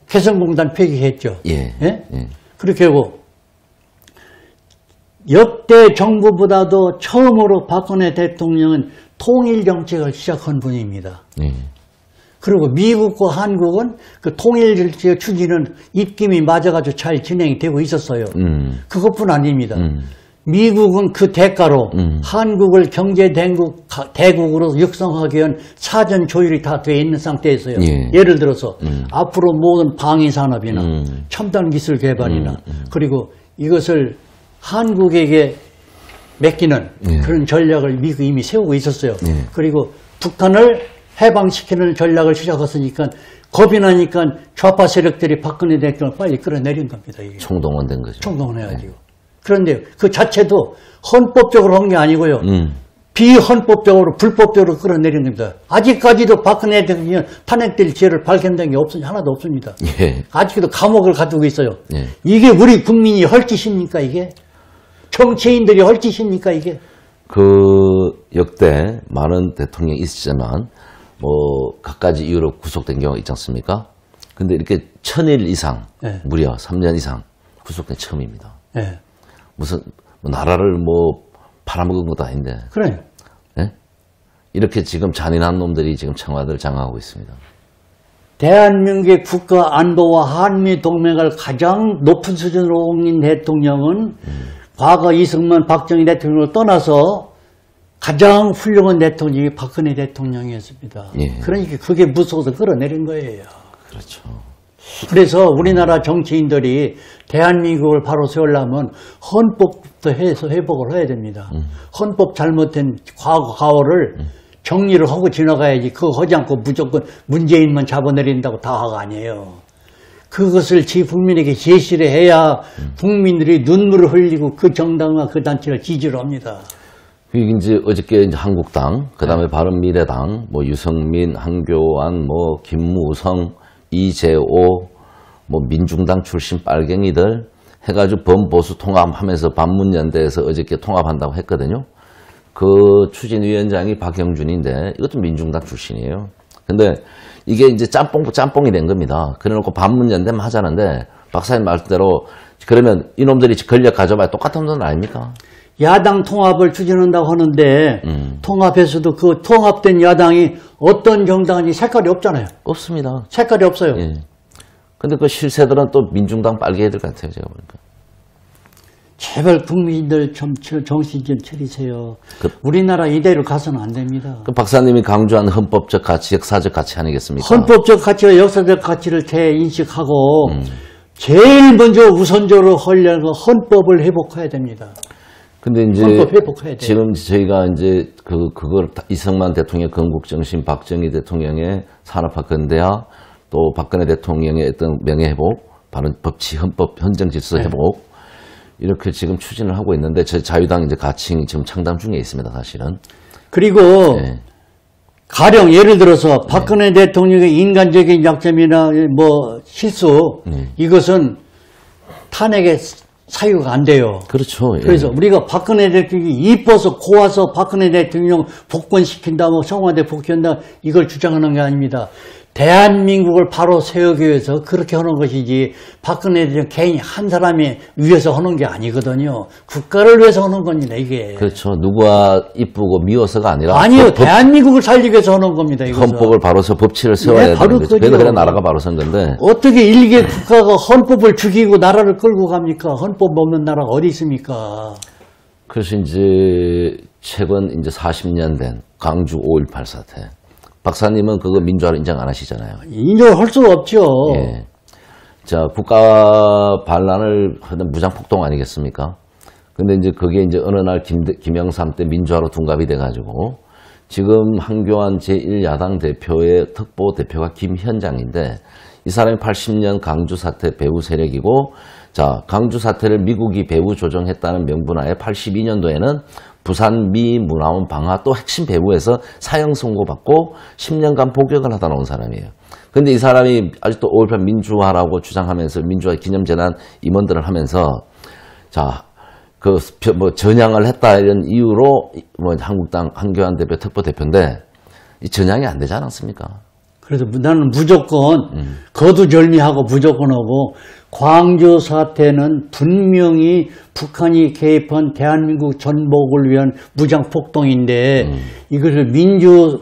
S2: 개성공단 폐기했죠.
S1: 예.
S2: 예?
S1: 예.
S2: 그렇게 하고 역대 정부보다도 처음으로 박근혜 대통령은 통일 정책을 시작한 분입니다.
S1: 예.
S2: 그리고 미국과 한국은 그 통일 정책 추진은 입김이 맞아가지고 잘 진행이 되고 있었어요. 그것뿐 아닙니다. 미국은 그 대가로 한국을 경제 대국으로 육성하기 위한 사전 조율이 다 돼 있는 상태에서요.
S1: 예.
S2: 예를 들어서 앞으로 모든 방위 산업이나 첨단 기술 개발이나 그리고 이것을 한국에게 맡기는 그런 전략을 미국이 이미 세우고 있었어요. 그리고 북한을 해방시키는 전략을 시작했으니까 겁이 나니까 좌파 세력들이 박근혜 대통령을 빨리 끌어내린 겁니다. 이게.
S1: 총동원된 거죠.
S2: 총동원해가지고. 그런데 그 자체도 헌법적으로 한 게 아니고요. 비헌법적으로 불법적으로 끌어내린 겁니다. 아직까지도 박근혜 대통령 탄핵될 죄를 발견된 게 하나도 없습니다.
S1: 예.
S2: 아직도 감옥을 가두고 있어요.
S1: 예.
S2: 이게 우리 국민이 할 짓입니까 이게? 정치인들이 할 짓입니까 이게?
S1: 그 역대 많은 대통령이 있었지만 뭐 각가지 이유로 구속된 경우가 있지 않습니까? 근데 이렇게 1000일 이상
S2: 네.
S1: 무려 3년 이상 구속된 처음입니다.
S2: 네.
S1: 무슨 뭐 나라를 뭐 팔아먹은 것도 아닌데.
S2: 그래.
S1: 예? 이렇게 지금 잔인한 놈들이 지금 청와대를 장악하고 있습니다.
S2: 대한민국의 국가 안보와 한미 동맹을 가장 높은 수준으로 옮긴 대통령은 과거 이승만, 박정희 대통령을 떠나서 가장 훌륭한 대통령이 박근혜 대통령이었습니다.
S1: 예.
S2: 그러니까 그게 무서워서 끌어내린 거예요.
S1: 그렇죠.
S2: 그래서 우리나라 정치인들이 대한민국을 바로 세우려면 헌법부터 해서 회복을 해야 됩니다. 헌법 잘못된 과거를 정리를 하고 지나가야지. 그거 하지 않고 무조건 문재인만 잡아내린다고 다가 아니에요. 그것을 국민에게 제시를 해야 국민들이 눈물을 흘리고 그 정당과 그 단체를 지지를 합니다.
S1: 그게 이제 어저께 이제 한국당, 그 다음에 바른미래당, 뭐 유승민, 한교안, 뭐 김무성, 이재호, 뭐 민중당 출신 빨갱이들 해가지고 범보수 통합하면서 반문연대에서 어저께 통합한다고 했거든요. 그 추진위원장이 박영준인데 이것도 민중당 출신이에요. 근데 이게 이제 짬뽕이 된 겁니다. 그래놓고 반문연대만 하자는데 박사님 말씀대로 그러면 이놈들이 권력 가져봐야 똑같은 놈들 아닙니까?
S2: 야당 통합을 추진한다고 하는데 통합에서도 그 통합된 야당이 어떤 정당인지 색깔이 없잖아요.
S1: 없습니다.
S2: 색깔이 없어요.
S1: 예. 근데 그 실세들은 또 민중당 빨개애들 같아요, 제가 보니까.
S2: 제발 국민들 정신 좀 차리세요. 우리나라 이대로 가서는 안 됩니다.
S1: 그 박사님이 강조한 헌법적 가치, 역사적 가치 아니겠습니까?
S2: 헌법적 가치와 역사적 가치를 재인식하고 제일 먼저 우선적으로 하려고 헌법을 회복해야 됩니다.
S1: 근데 이제
S2: 헌법 회복해야 돼요.
S1: 지금 저희가 이제 그걸 이승만 대통령 건국정신, 박정희 대통령의 산업화 근대화, 또 박근혜 대통령의 어떤 명예회복, 바른 법치, 헌법, 헌정질서 회복 이렇게 지금 추진을 하고 있는데 저 자유당 이제 가칭 지금 창당 중에 있습니다, 사실은.
S2: 그리고
S1: 네.
S2: 가령 예를 들어서 박근혜 대통령의 인간적인 약점이나 뭐 실수 이것은 탄핵의 사유가 안 돼요.
S1: 그렇죠. 예.
S2: 그래서 우리가 박근혜 대통령이 이뻐서 고와서 박근혜 대통령 복권시킨다, 뭐 청와대 복귀한다 이걸 주장하는 게 아닙니다. 대한민국을 바로 세우기 위해서 그렇게 하는 것이지 박근혜 대통령 개인이 한 사람이 위해서 하는 게 아니거든요. 국가를 위해서 하는 겁니다, 이게.
S1: 그렇죠. 누가 이쁘고 미워서가 아니라
S2: 아니요. 대한민국을 살리기 위해서 하는 겁니다, 이것은.
S1: 헌법을 바로 서 법치를 세워야
S2: 네, 바로
S1: 되는 거죠.
S2: 그죠.
S1: 그래서 나라가 바로 선 건데.
S2: 어떻게 일개 국가가 헌법을 죽이고 나라를 끌고 갑니까? 헌법 없는 나라가 어디 있습니까?
S1: 그래서 이제 최근 이제 40년 된 강주 5.18 사태. 박사님은 그거 민주화를 인정 안 하시잖아요.
S2: 인정할 수 없죠.
S1: 예. 자, 국가 반란을 하는 무장폭동 아니겠습니까? 근데 이제 그게 이제 어느 날 김영삼 때 민주화로 둔갑이 돼가지고 지금 한교안 제1야당 대표의 특보 대표가 김현장인데 이 사람이 80년 강주 사태 배후 세력이고 자, 강주 사태를 미국이 배후 조정했다는 명분하에 82년도에는 부산 미 문화원 방화 또 핵심 배후에서 사형 선고받고 10년간 복역을 하다 나온 사람이에요. 근데 이 사람이 아직도 5.18 민주화라고 주장하면서 민주화 기념재단 임원들을 하면서 자, 뭐 전향을 했다 이런 이유로 뭐 한국당 한교안 대표 특보 대표인데 이 전향이 안 되지 않았습니까?
S2: 그래서 나는 무조건 거두절미하고 무조건 하고 광주 사태는 분명히 북한이 개입한 대한민국 전복을 위한 무장폭동인데 이것을 민주주의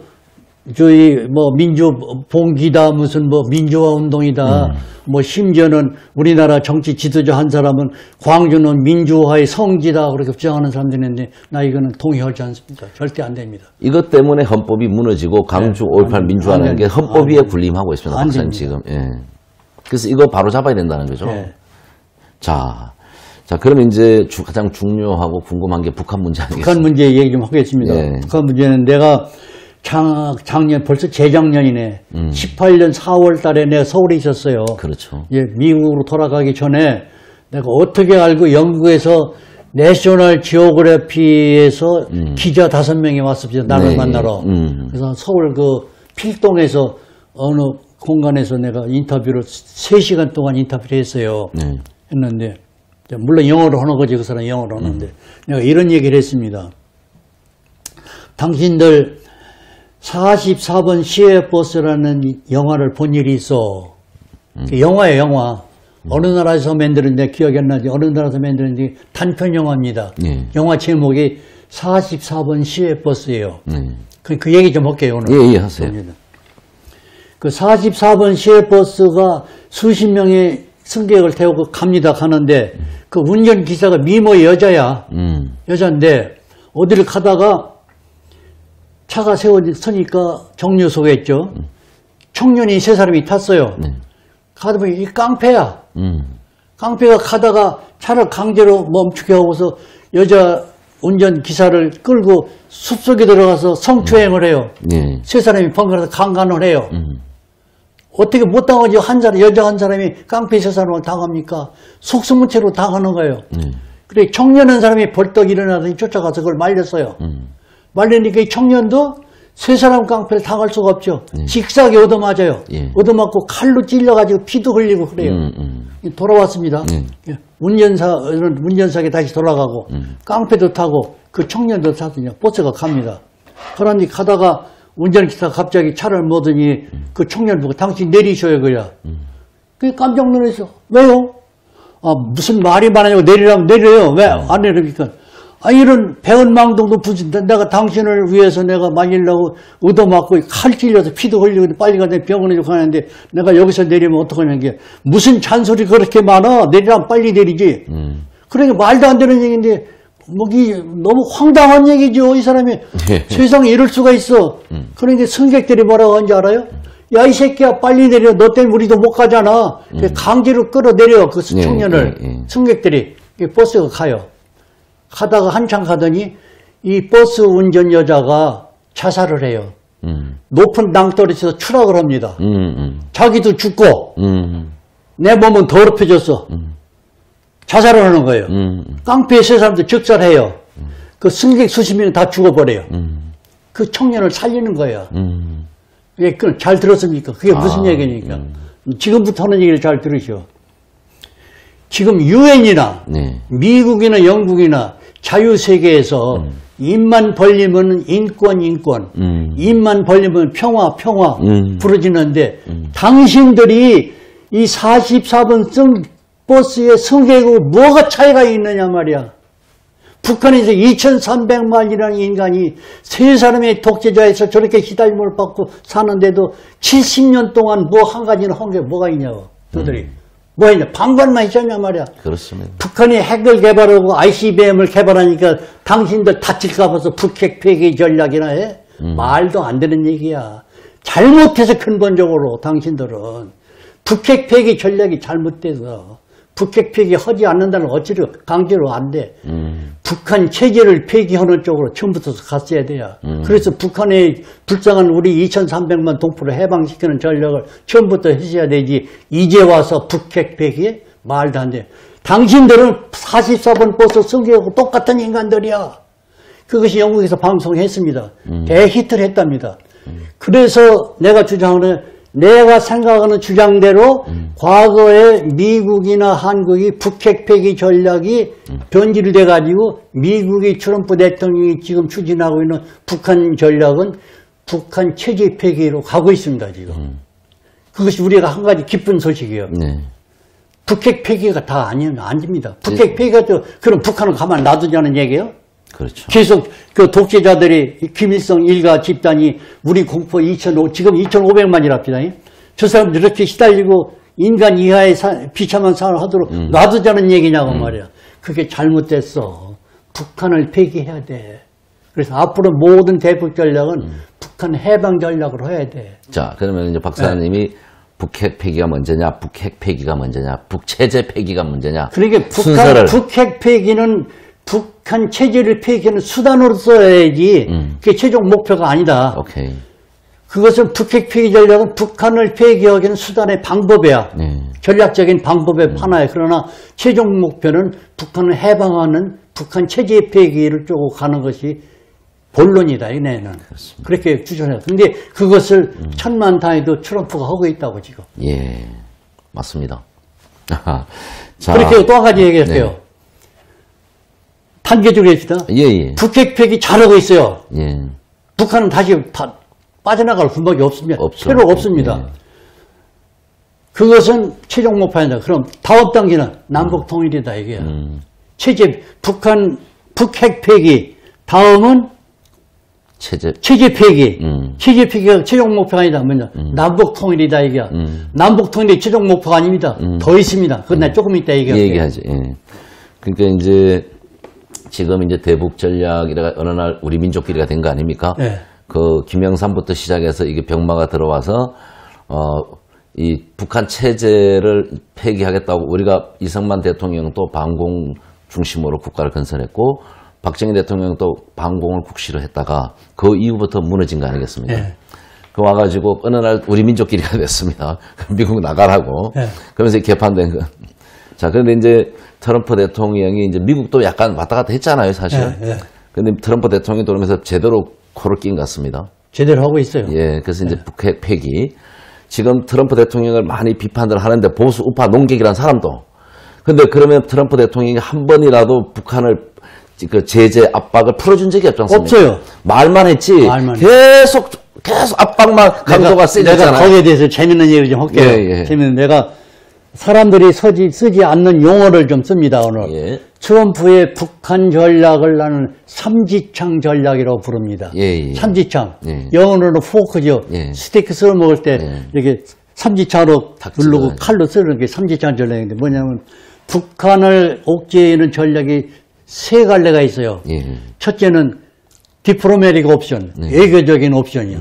S2: 뭐 민주봉기다 무슨 뭐 민주화 운동이다 뭐 심지어는 우리나라 정치 지도자 한 사람은 광주는 민주화의 성지다 그렇게 주장하는 사람들이 있는데 나 이거는 동의하지 않습니다. 절대 안 됩니다.
S1: 이것 때문에 헌법이 무너지고 강주 5.18 민주화라는 게 헌법 위에 군림하고 있습니다. 박사님 지금. 예. 그래서 이거 바로 잡아야 된다는 거죠.
S2: 네.
S1: 자, 그러면 이제 가장 중요하고 궁금한 게 북한 문제 아니겠습니까?
S2: 북한 문제 얘기 좀 하겠습니다.
S1: 예.
S2: 북한 문제는 내가 작년 벌써 재작년이네. 18년 4월 달에 내가 서울에 있었어요.
S1: 그렇죠.
S2: 예, 미국으로 돌아가기 전에 내가 어떻게 알고 영국에서 내셔널 지오그래피에서 기자 5명이 왔습니다. 나를
S1: 네.
S2: 만나러. 그래서 서울 그 필동에서 어느 공간에서 내가 인터뷰를 3시간 동안 인터뷰를 했어요.
S1: 네.
S2: 했는데 물론 영어로 하는 거지 그 사람 영어로 하는데 내가 이런 얘기를 했습니다. 당신들 44번 시외버스라는 영화를 본 일이 있어. 영화예요, 영화. 어느 나라에서 만들었는데 기억이 안 나지. 어느 나라에서 만들었는지 단편 영화입니다. 영화 제목이 44번 시외버스예요. 그 얘기 좀 할게요, 오늘.
S1: 예, 하세요.
S2: 그 44번 시외버스가 수십 명의 승객을 태우고 갑니다. 가는데 그 운전기사가 미모 여자야. 여자인데 어디를 가다가 차가 세워서니까 정류소겠죠. 청년이 3사람이 탔어요.
S1: 네.
S2: 가다 보니 이 깡패야.
S1: 음.
S2: 깡패가 가다가 차를 강제로 멈추게 하고서 여자 운전기사를 끌고 숲속에 들어가서 성추행을 해요.
S1: 예.
S2: 3사람이 번갈아서 강간을 해요. 어떻게 못 당하지? 여자 한 사람이 깡패 3사람을 당합니까? 속수무책으로 당하는 거예요. 그래, 청년 한 사람이 벌떡 일어나더니 쫓아가서 그걸 말렸어요. 말리니까 이 청년도 3사람 깡패를 당할 수가 없죠. 직사하게 얻어맞아요.
S1: 예.
S2: 얻어맞고 칼로 찔려가지고 피도 흘리고 그래요. 돌아왔습니다. 운전사에 다시 돌아가고 깡패도 타고 그 청년도 타더니 버스가 갑니다. 그러니 가다가 운전기사가 갑자기 차를 모더니 그 청년 보고 당신 내리셔요 그야. 그게 깜짝 놀랐어. 왜요? 아, 무슨 말이 많아요. 내리라면 내려요. 왜 안 내립니까? 아, 이런 배은망덕도 부진다. 내가 당신을 위해서 내가 말리려고 얻어맞고 칼 찔려서 피도 흘리고 빨리 가서 병원에 가는데 내가 여기서 내리면 어떡하냐는 게 무슨 잔소리 그렇게 많아. 내리라면 빨리 내리지. 그러니까 말도 안 되는 얘기인데 뭐기 너무 황당한 얘기죠. 이 사람이 세상에 이럴 수가 있어. 그러니까 승객들이 뭐라고 하는지 알아요? 야, 이 새끼야 빨리 내려. 너 때문에 우리도 못 가잖아. 강제로 끌어내려 그 청년을. 승객들이 버스가 가요. 가다가 한참 가더니 이 버스 운전 여자가 자살을 해요. 높은 낭떠러지에서 추락을 합니다. 자기도 죽고 내 몸은 더럽혀졌어. 자살을 하는 거예요. 깡패의 3사람도 즉살해요. 그 승객 수십 명이 다 죽어버려요. 그 청년을 살리는 거예요. 잘 들었습니까? 그게 무슨 얘기니까. 지금부터 하는 얘기를 잘 들으시오. 지금 유엔이나
S1: 네.
S2: 미국이나 영국이나 자유세계에서 입만 벌리면 인권, 입만 벌리면 평화 부르짖는데 당신들이 이 44번 버스의 승객하고 뭐가 차이가 있느냐 말이야. 북한에서 2300만이라는 인간이 3사람의 독재자에서 저렇게 시달림을 받고 사는데도 70년 동안 뭐 한 가지는 한 게 뭐가 있냐고. 너들이. 뭐 있냐. 방관만 있었냐 말이야.
S1: 그렇습니다.
S2: 북한이 핵을 개발하고 ICBM을 개발하니까 당신들 다칠까 봐서 북핵 폐기 전략이나 해? 말도 안 되는 얘기야. 잘못해서 근본적으로 당신들은 북핵 폐기 전략이 잘못돼서 북핵 폐기 하지 않는다는 어찌로 강제로 안 돼. 북한 체제를 폐기하는 쪽으로 처음부터 갔어야 돼요. 그래서 북한의 불쌍한 우리 2300만 동포를 해방시키는 전략을 처음부터 했어야 되지. 이제 와서 북핵 폐기에 말도 안 돼. 당신들은 44번 버스 승객하고 똑같은 인간들이야. 그것이 영국에서 방송했습니다. 대히트를 했답니다. 그래서 내가 주장하는 내가 생각하는 주장대로 과거에 미국이나 한국이 북핵 폐기 전략이 변질돼 가지고 미국이 트럼프 대통령이 지금 추진하고 있는 북한 전략은 북한 체제 폐기로 가고 있습니다, 지금. 그것이 우리가 한 가지 기쁜 소식이에요.
S1: 네.
S2: 북핵 폐기가 다 아닙니다. 북핵 폐기가 또 그럼 북한은 가만 놔두자는 얘기예요?
S1: 그렇죠.
S2: 계속 그 독재자들이 김일성 일가 집단이 우리 공포 지금 2,500만이랍니다. 저 사람들 이렇게 시달리고 인간 이하의 비참한 생활을 하도록 놔두자는 얘기냐고 말이야. 그게 잘못됐어. 북한을 폐기해야 돼. 그래서 앞으로 모든 대북 전략은 북한 해방 전략으로 해야 돼.
S1: 자, 그러면 이제 박사님이 북핵 폐기가 먼저냐, 북핵 폐기가 먼저냐, 북체제 폐기가 먼저냐.
S2: 그러니까 북핵 폐기는 북한 체제를 폐기하는 수단으로 써야지 그게 최종 목표가 아니다.
S1: 오케이.
S2: 그것은 북핵 폐기 전략은 북한을 폐기하기는 수단의 방법이야. 전략적인 방법의 하나야. 그러나 최종 목표는 북한을 해방하는 북한 체제 폐기를 쪼고 가는 것이 본론이다. 이내는. 그렇게 주장해요. 근데 그것을 천만 단위도 트럼프가 하고 있다고 지금.
S1: 예, 맞습니다. 자,
S2: 그렇게 또 한 가지 얘기할게요.
S1: 네.
S2: 단계적으로 합시다.
S1: 예.
S2: 북핵 폐기 잘하고 있어요.
S1: 예.
S2: 북한은 다시 빠져나갈 군박이 없습니다. 필요가 없습니다.
S1: 예.
S2: 그것은 최종 목표입니다. 그럼 다음 단계는 남북 통일이다 이게야. 북핵 폐기. 다음은 체제 폐기. 체제 폐기가 최종 목표가 아니다. 뭐냐? 남북 통일이다 이게야. 남북 통일이 최종 목표가 아닙니다. 더 있습니다. 그건 나 조금 이따
S1: 얘기하지. 예. 그러니까 이제 지금 이제 대북 전략이라 어느 날 우리 민족끼리가 된 거 아닙니까?
S2: 네.
S1: 그 김영삼부터 시작해서 이게 병마가 들어와서 이 북한 체제를 폐기하겠다고 우리가 이승만 대통령도 반공 중심으로 국가를 건설했고 박정희 대통령도 반공을 국시로 했다가 그 이후부터 무너진 거 아니겠습니까?
S2: 네.
S1: 그 와가지고 어느 날 우리 민족끼리가 됐습니다. 미국 나가라고.
S2: 네.
S1: 그러면서 개판된 거. 자, 그런데 이제 트럼프 대통령이 이제 미국도 약간 왔다 갔다 했잖아요, 사실.
S2: 네.
S1: 근데 트럼프 대통령이 돌아오면서 제대로 코를 낀 것 같습니다.
S2: 제대로 하고 있어요.
S1: 예, 그래서 이제 북핵 폐기. 지금 트럼프 대통령을 많이 비판을 하는데 보수 우파 농객이라는 사람도. 근데 그러면 트럼프 대통령이 한 번이라도 북한을 그 제재 압박을 풀어준 적이 없지 않습니까?
S2: 없어요.
S1: 말만 했지.
S2: 말만
S1: 계속 압박만 강도가 세졌잖아요.
S2: 내가 거기에 대해서 재밌는 얘기를 좀 할게요.
S1: 예, 예.
S2: 재밌는 내가 사람들이 쓰지 않는 용어를 좀 씁니다, 오늘.
S1: 예.
S2: 트럼프의 북한 전략을 나는 삼지창 전략이라고 부릅니다.
S1: 예.
S2: 삼지창.
S1: 예.
S2: 영어로는 포크죠.
S1: 예.
S2: 스테이크 썰어 먹을 때 이렇게 삼지창으로
S1: 탁
S2: 누르고
S1: 찔러요.
S2: 칼로 썰는 게 삼지창 전략인데 뭐냐면 북한을 옥죄이는 전략이 세 갈래가 있어요.
S1: 예.
S2: 첫째는 디플로매틱 옵션, 외교적인 옵션이요.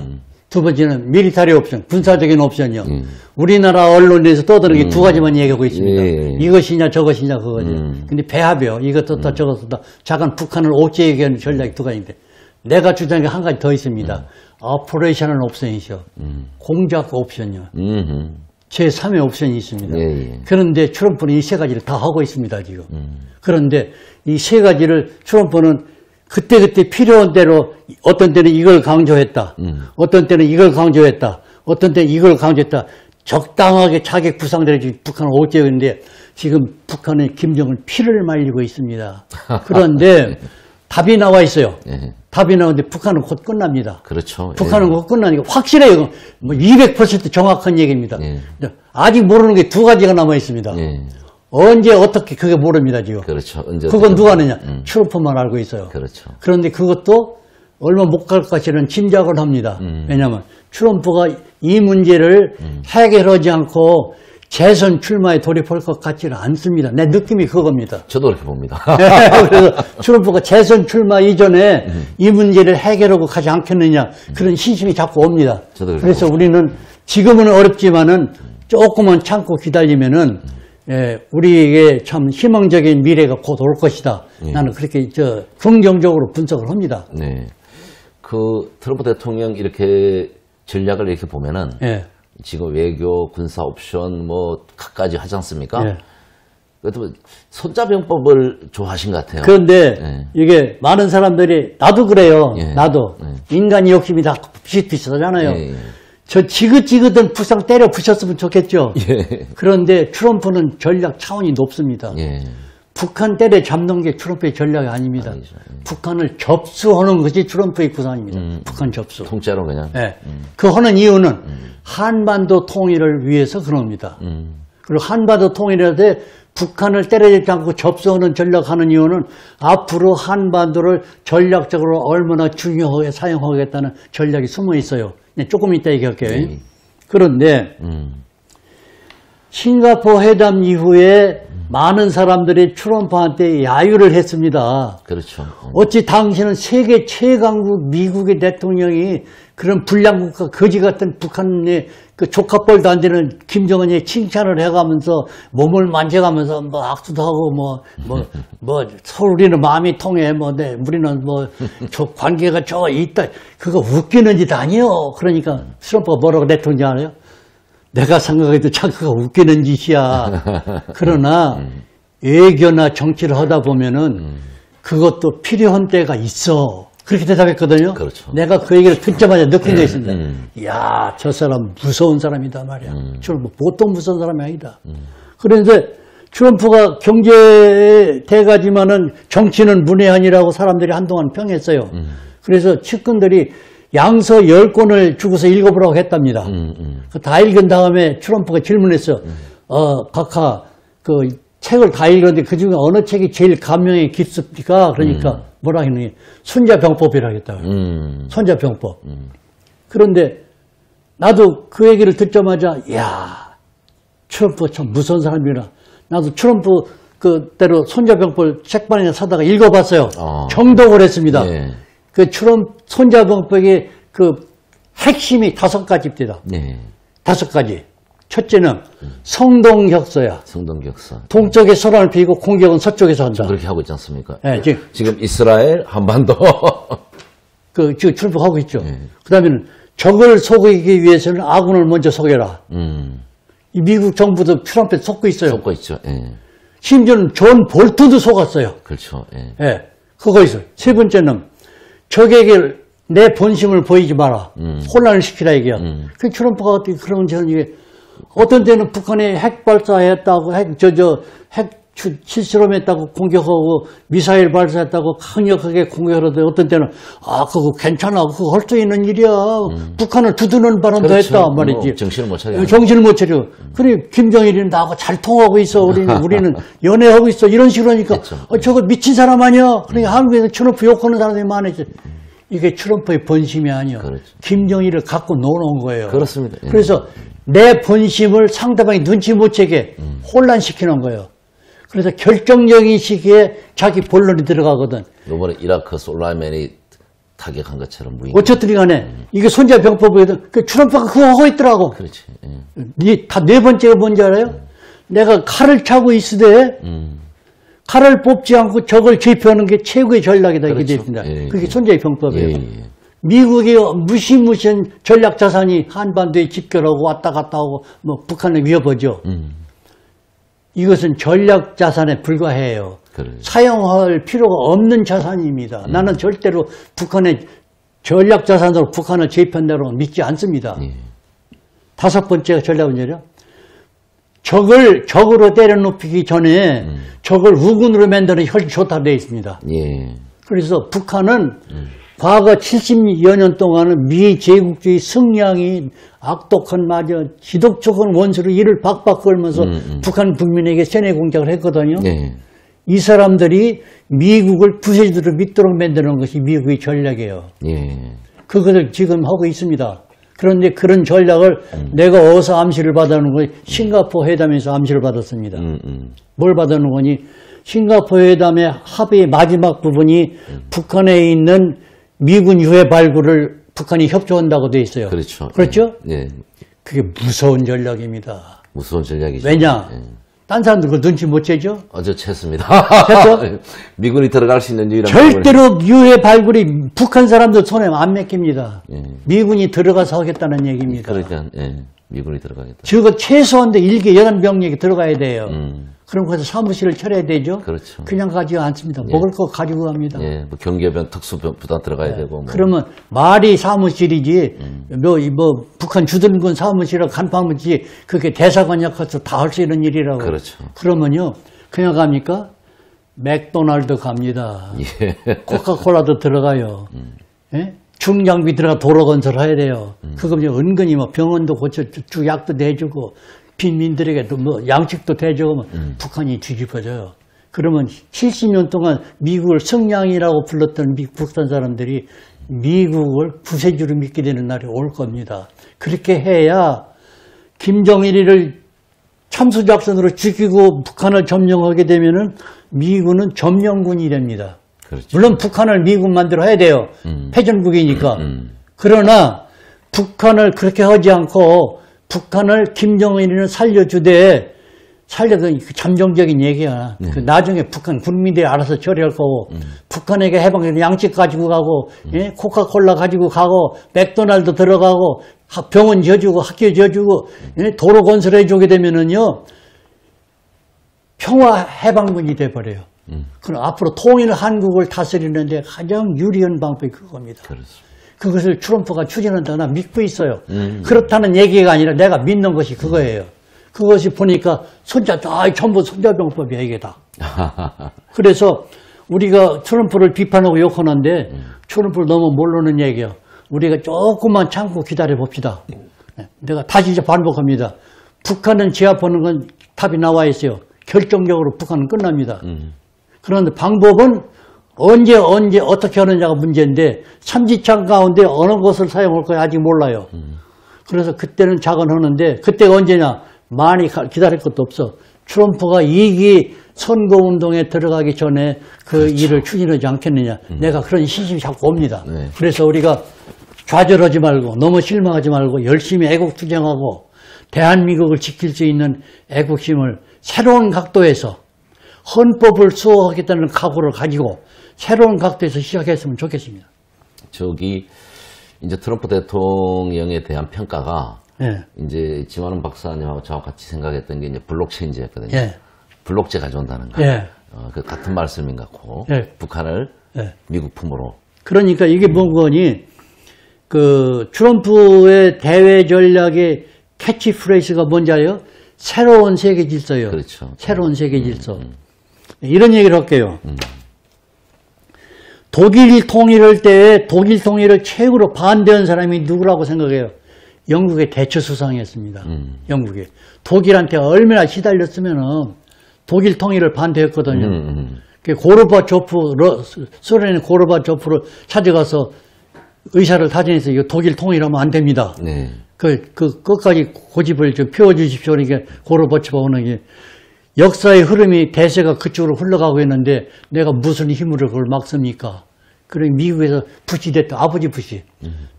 S2: 두 번째는 밀리터리 옵션, 군사적인 옵션이요. 우리나라 언론에서 떠드는 게 두 가지만 얘기하고 있습니다.
S1: 예.
S2: 이것이냐 저것이냐 그거죠. 근데 배합이요. 이것도 다 저것도 다 작은 북한을 옥죄하게 하는 전략이 두 가지인데 내가 주장한 게 한 가지 더 있습니다. 오퍼레이셔널 옵션이죠. 공작 옵션이요. 제3의 옵션이 있습니다.
S1: 예.
S2: 그런데 트럼프는 이 세 가지를 다 하고 있습니다, 지금. 그런데 이 세 가지를 트럼프는 그때그때 필요한 대로 어떤 때는 이걸 강조했다. 어떤 때는 이걸 강조했다. 어떤 때는 이걸 강조했다. 적당하게 자기 구상대로 지금 북한을 옥죄고 있는데 지금 북한의 김정은 피를 말리고 있습니다. 그런데 답이 나와 있어요.
S1: 예.
S2: 답이 나오는데 북한은 곧 끝납니다.
S1: 그렇죠.
S2: 북한은 곧 끝나니까 확실해요. 뭐 200% 정확한 얘기입니다.
S1: 예.
S2: 아직 모르는 게 두 가지가 남아 있습니다.
S1: 예.
S2: 언제 어떻게 그게 모릅니다 지금.
S1: 그렇죠. 언제
S2: 그건
S1: 어떻게
S2: 누가 아느냐? 트럼프만 알고 있어요.
S1: 그렇죠.
S2: 그런데 그것도 얼마 못 갈 것이라는 짐작을 합니다. 왜냐하면 트럼프가 이 문제를 해결하지 않고 재선 출마에 돌입할 것 같지는 않습니다. 내 느낌이 그겁니다.
S1: 저도 그렇게 봅니다.
S2: 그래서 트럼프가 재선 출마 이전에 이 문제를 해결하고 가지 않겠느냐 그런 신심이 자꾸 옵니다.
S1: 저도 그렇게
S2: 그래서 우리는 지금은 어렵지만은 조금만 참고 기다리면은 우리에게 참 희망적인 미래가 곧 올 것이다. 나는 그렇게 긍정적으로 분석을 합니다.
S1: 네. 그 트럼프 대통령 이렇게 전략을 이렇게 보면은
S2: 예.
S1: 지금 외교, 군사 옵션 뭐 각가지 하지 않습니까?
S2: 예.
S1: 그래도 손자병법을 좋아하신 것 같아요.
S2: 그런데
S1: 예.
S2: 이게 많은 사람들이 나도 그래요.
S1: 예.
S2: 나도 인간의 욕심이 다 비슷비슷하잖아요.
S1: 예.
S2: 저 지긋지긋한 부상 때려 부셨으면 좋겠죠.
S1: 예.
S2: 그런데 트럼프는 전략 차원이 높습니다.
S1: 예.
S2: 북한 때려 잡는 게 트럼프의 전략이 아닙니다.
S1: 아니죠.
S2: 북한을 접수하는 것이 트럼프의 구상입니다. 북한 접수.
S1: 통째로 그냥.
S2: 네. 그 하는 이유는 한반도 통일을 위해서 그럽니다. 그리고 한반도 통일할 때 북한을 때려잡지 않고 접수하는 전략하는 이유는 앞으로 한반도를 전략적으로 얼마나 중요하게 사용하겠다는 전략이 숨어 있어요. 네, 조금 이따 얘기할게요.
S1: 네.
S2: 그런데 싱가포르 회담 이후에 많은 사람들이 트럼프한테 야유를 했습니다.
S1: 그렇죠.
S2: 어찌 당신은 세계 최강국 미국의 대통령이 그런 불량국가 거지 같은 북한의 그 조카뻘도 안 되는 김정은이 칭찬을 해가면서 몸을 만져가면서 뭐 악수도 하고 서로 우리는 마음이 통해 우리는 저 관계가 저 있다. 그거 웃기는 짓 아니요. 그러니까 트럼프가 뭐라고 냈던지 알아요? 내가 생각해도 참 그거 웃기는 짓이야. 그러나 외교나 정치를 하다 보면은 그것도 필요한 때가 있어. 그렇게 대답했거든요.
S1: 그렇죠.
S2: 내가 그 얘기를 듣자마자 느낀 게 있습니다. 이야, 저 사람 무서운 사람이다 말이야. 트럼프 보통 무서운 사람이 아니다. 그런데 트럼프가 경제 대가지만은 정치는 문외한이라고 사람들이 한동안 평했어요. 그래서 측근들이 양서 10권을 주고서 읽어보라고 했답니다. 다 읽은 다음에 트럼프가 질문했어요. 각하, 책을 다 읽었는데 그 중에 어느 책이 제일 감명이 깊습니까? 그러니까 뭐라 했느냐. 손자병법이라고 했다고요. 손자병법. 그런데 나도 그 얘기를 듣자마자, 이야, 트럼프 참 무서운 사람이라. 나도 트럼프 그대로 손자병법 책방에 사다가 읽어봤어요. 정독을 했습니다.
S1: 예.
S2: 그 손자병법이 그 핵심이 5가지입니다.
S1: 네.
S2: 5가지. 첫째는 성동격서야.
S1: 성동격서.
S2: 동쪽에 소란을 피우고 공격은 서쪽에서 한다.
S1: 그렇게 하고 있지 않습니까?
S2: 네,
S1: 지금 이스라엘, 한반도.
S2: 지금 출범하고 있죠. 그 다음에는 적을 속이기 위해서는 아군을 먼저 속여라. 이 미국 정부도 트럼프에 속고 있어요.
S1: 속고 있죠. 예.
S2: 심지어는 존 볼트도 속았어요.
S1: 그렇죠. 예.
S2: 예, 그거 있어요. 세 번째는 적에게 내 본심을 보이지 마라. 혼란을 시키라 이게요. 그 트럼프가 어떻게 그러면 저는 이게 어떤 데는 북한이 핵 발사했다고 핵 실실험했다고 공격하고 미사일 발사했다고 강력하게 공격하는데 어떤 때는 그거 괜찮아 그거 할 수 있는 일이야 북한을 두드는 바람도
S1: 그렇죠.
S2: 했다 말이지.
S1: 뭐 정신을 못 차려.
S2: 정신을 못 차려. 그래 김정일이는 나하고 잘 통하고 있어. 우리는 연애하고 있어. 이런 식으로 하니까
S1: 그렇죠.
S2: 저거 미친 사람 아니야. 그러니까 한국에서 트럼프 욕하는 사람들이 많았지. 이게 트럼프의 본심이 아니야.
S1: 그렇죠.
S2: 김정일을 갖고 놀아온 거예요.
S1: 그렇습니다. 예.
S2: 그래서 내 본심을 상대방이 눈치 못 채게 혼란시키는 거예요. 그래서 결정적인 시기에 자기 본론이 들어가거든.
S1: 이번에 이라크 솔라이맨이 타격한 것처럼 무인.
S2: 어쨌든 간에 이게 손자병법이거든. 그 트럼프가 그거 하고 있더라고.
S1: 그렇지. 예.
S2: 다 네 번째가 뭔지 알아요? 내가 칼을 차고 있으되 칼을 뽑지 않고 적을 제압하는 게 최고의 전략이다. 이렇게 되어 있습니다.
S1: 예,
S2: 그게
S1: 예.
S2: 손자의 병법이에요.
S1: 예, 예.
S2: 미국이 무시무시한 전략 자산이 한반도에 집결하고 왔다 갔다 하고 뭐 북한을 위협하죠. 이것은 전략 자산에 불과해요.
S1: 그래.
S2: 사용할 필요가 없는 자산입니다. 나는 절대로 북한의 전략 자산으로 북한을 제압한다고 믿지 않습니다.
S1: 예.
S2: 5번째가 전략 문제죠. 적으로 때려눕히기 전에 적을 우군으로 만드는 게 훨씬 좋다고 되어 있습니다.
S1: 예.
S2: 그래서 북한은 과거 70여 년 동안은 미 제국주의 승량이 악독한 지독적인 원수로 이를 박박 걸면서 북한 국민에게 세뇌 공작을 했거든요.
S1: 예.
S2: 이 사람들이 미국을 부세주로 믿도록 만드는 것이 미국의 전략이에요.
S1: 예.
S2: 그것을 지금 하고 있습니다. 그런데 그런 전략을 내가 어디서 암시를 받아놓은 거니? 싱가포르 회담에서 암시를 받았습니다. 뭘 받아놓은 거니? 싱가포르 회담의 합의의 마지막 부분이 북한에 있는 미군 유해 발굴을 북한이 협조한다고 돼 있어요.
S1: 그렇죠.
S2: 그렇죠?
S1: 예.
S2: 그게 무서운 전략입니다.
S1: 무서운 전략이죠.
S2: 왜냐?
S1: 예.
S2: 딴 사람들 그 눈치 못 채죠?
S1: 어제 챘습니다.
S2: 챘어?
S1: 미군이 들어갈 수 있는 유일한
S2: 절대로 유해 발굴이 북한 사람들 손에 안 맡깁니다.
S1: 예.
S2: 미군이 들어가서 하겠다는 얘기입니다.
S1: 그러니까 예. 미군이 들어가겠다.
S2: 저거 최소한도 1개 연합병력이 들어가야 돼요. 그럼 거기서 사무실을 차려야 되죠.
S1: 그렇죠.
S2: 그냥 가지고 않습니다. 먹을 거 가지고 갑니다.
S1: 예. 뭐 경계변 특수부단 들어가야 되고. 뭐.
S2: 그러면 말이 사무실이지 뭐 북한 주둔군 사무실이라 간판문지 그게 대사관 역할에서 다 할 수 있는 일이라고.
S1: 그렇죠.
S2: 그러면요 그냥 갑니까? 맥도날드 갑니다.
S1: 예.
S2: 코카콜라도 들어가요. 예? 중장비 들어가 도로 건설해야 돼요. 그거 이제 은근히 뭐 병원도 고쳐주고 약도 내주고 빈민들에게도 뭐 양식도 대주고 북한이 뒤집어져요. 그러면 70년 동안 미국을 성냥이라고 불렀던 북한 사람들이 미국을 구세주로 믿게 되는 날이 올 겁니다. 그렇게 해야 김정일이를 참수작전으로 죽이고 북한을 점령하게 되면은 미군은 점령군이 됩니다.
S1: 그렇죠.
S2: 물론 북한을 미군 만들어야 돼요. 패전국이니까. 그러나 북한을 그렇게 하지 않고 북한을 김정일이는 살려주되 그 잠정적인 얘기야. 그 나중에 북한 국민들이 알아서 처리할 거고 북한에게 해방되는 양식 가지고 가고 예? 코카콜라 가지고 가고 맥도날드 들어가고 병원 지어주고 학교 지어주고 예? 도로 건설해주게 되면은요 평화 해방군이 돼버려요. 그럼 앞으로 통일 한국을 다스리는데 가장 유리한 방법이 그겁니다.
S1: 그렇습니다.
S2: 그것을 트럼프가 추진한다. 나 믿고 있어요. 그렇다는 얘기가 아니라 내가 믿는 것이 그거예요. 그것이 보니까 전부 손자병법이야, 이게 다. 그래서 우리가 트럼프를 비판하고 욕하는데 트럼프를 너무 모르는 얘기야. 우리가 조금만 참고 기다려 봅시다. 내가 다시 이제 반복합니다. 북한은 제압하는 건 답이 나와 있어요. 결정적으로 북한은 끝납니다. 그런데 방법은 언제 어떻게 하느냐가 문제인데 삼지창 가운데 어느 것을 사용할 거야 아직 몰라요. 그래서 그때는 작언하는데 그때가 언제냐 많이 기다릴 것도 없어. 트럼프가 2기 선거운동에 들어가기 전에 그
S1: 그렇죠.
S2: 일을 추진하지 않겠느냐. 내가 그런 시심이 자꾸 옵니다.
S1: 네.
S2: 그래서 우리가 좌절하지 말고 너무 실망하지 말고 열심히 애국투쟁하고 대한민국을 지킬 수 있는 애국심을 새로운 각도에서 헌법을 수호하겠다는 각오를 가지고 새로운 각도에서 시작했으면 좋겠습니다.
S1: 저기 이제 트럼프 대통령에 대한 평가가
S2: 예.
S1: 이제 지만원 박사님하고 저하고 같이 생각했던 게 이제 블록체인지였거든요.
S2: 예.
S1: 블록체 가져온다는 거.
S2: 예.
S1: 그 같은 말씀인 것 같고
S2: 예.
S1: 북한을
S2: 예.
S1: 미국 품으로.
S2: 그러니까 이게 뭔 거니 그 트럼프의 대외 전략의 캐치프레이즈가 뭔지 알아요? 새로운 세계 질서요.
S1: 그렇죠.
S2: 새로운 세계 질서. 이런 얘기를 할게요. 독일 통일할 때 독일 통일을 최고로 반대한 사람이 누구라고 생각해요? 영국의 대처 수상이었습니다. 영국이. 독일한테 얼마나 시달렸으면은 독일 통일을 반대했거든요. 고르바초프, 소련의 고르바초프를 찾아가서 의사를 타진해서 이거 독일 통일하면 안 됩니다.
S1: 네.
S2: 끝까지 고집을 좀 피워주십시오. 그러니까 고르바초프가 오는 게 역사의 흐름이 대세가 그쪽으로 흘러가고 있는데 내가 무슨 힘으로 그걸 막습니까? 그래 미국에서 부시 대통령, 아버지 부시.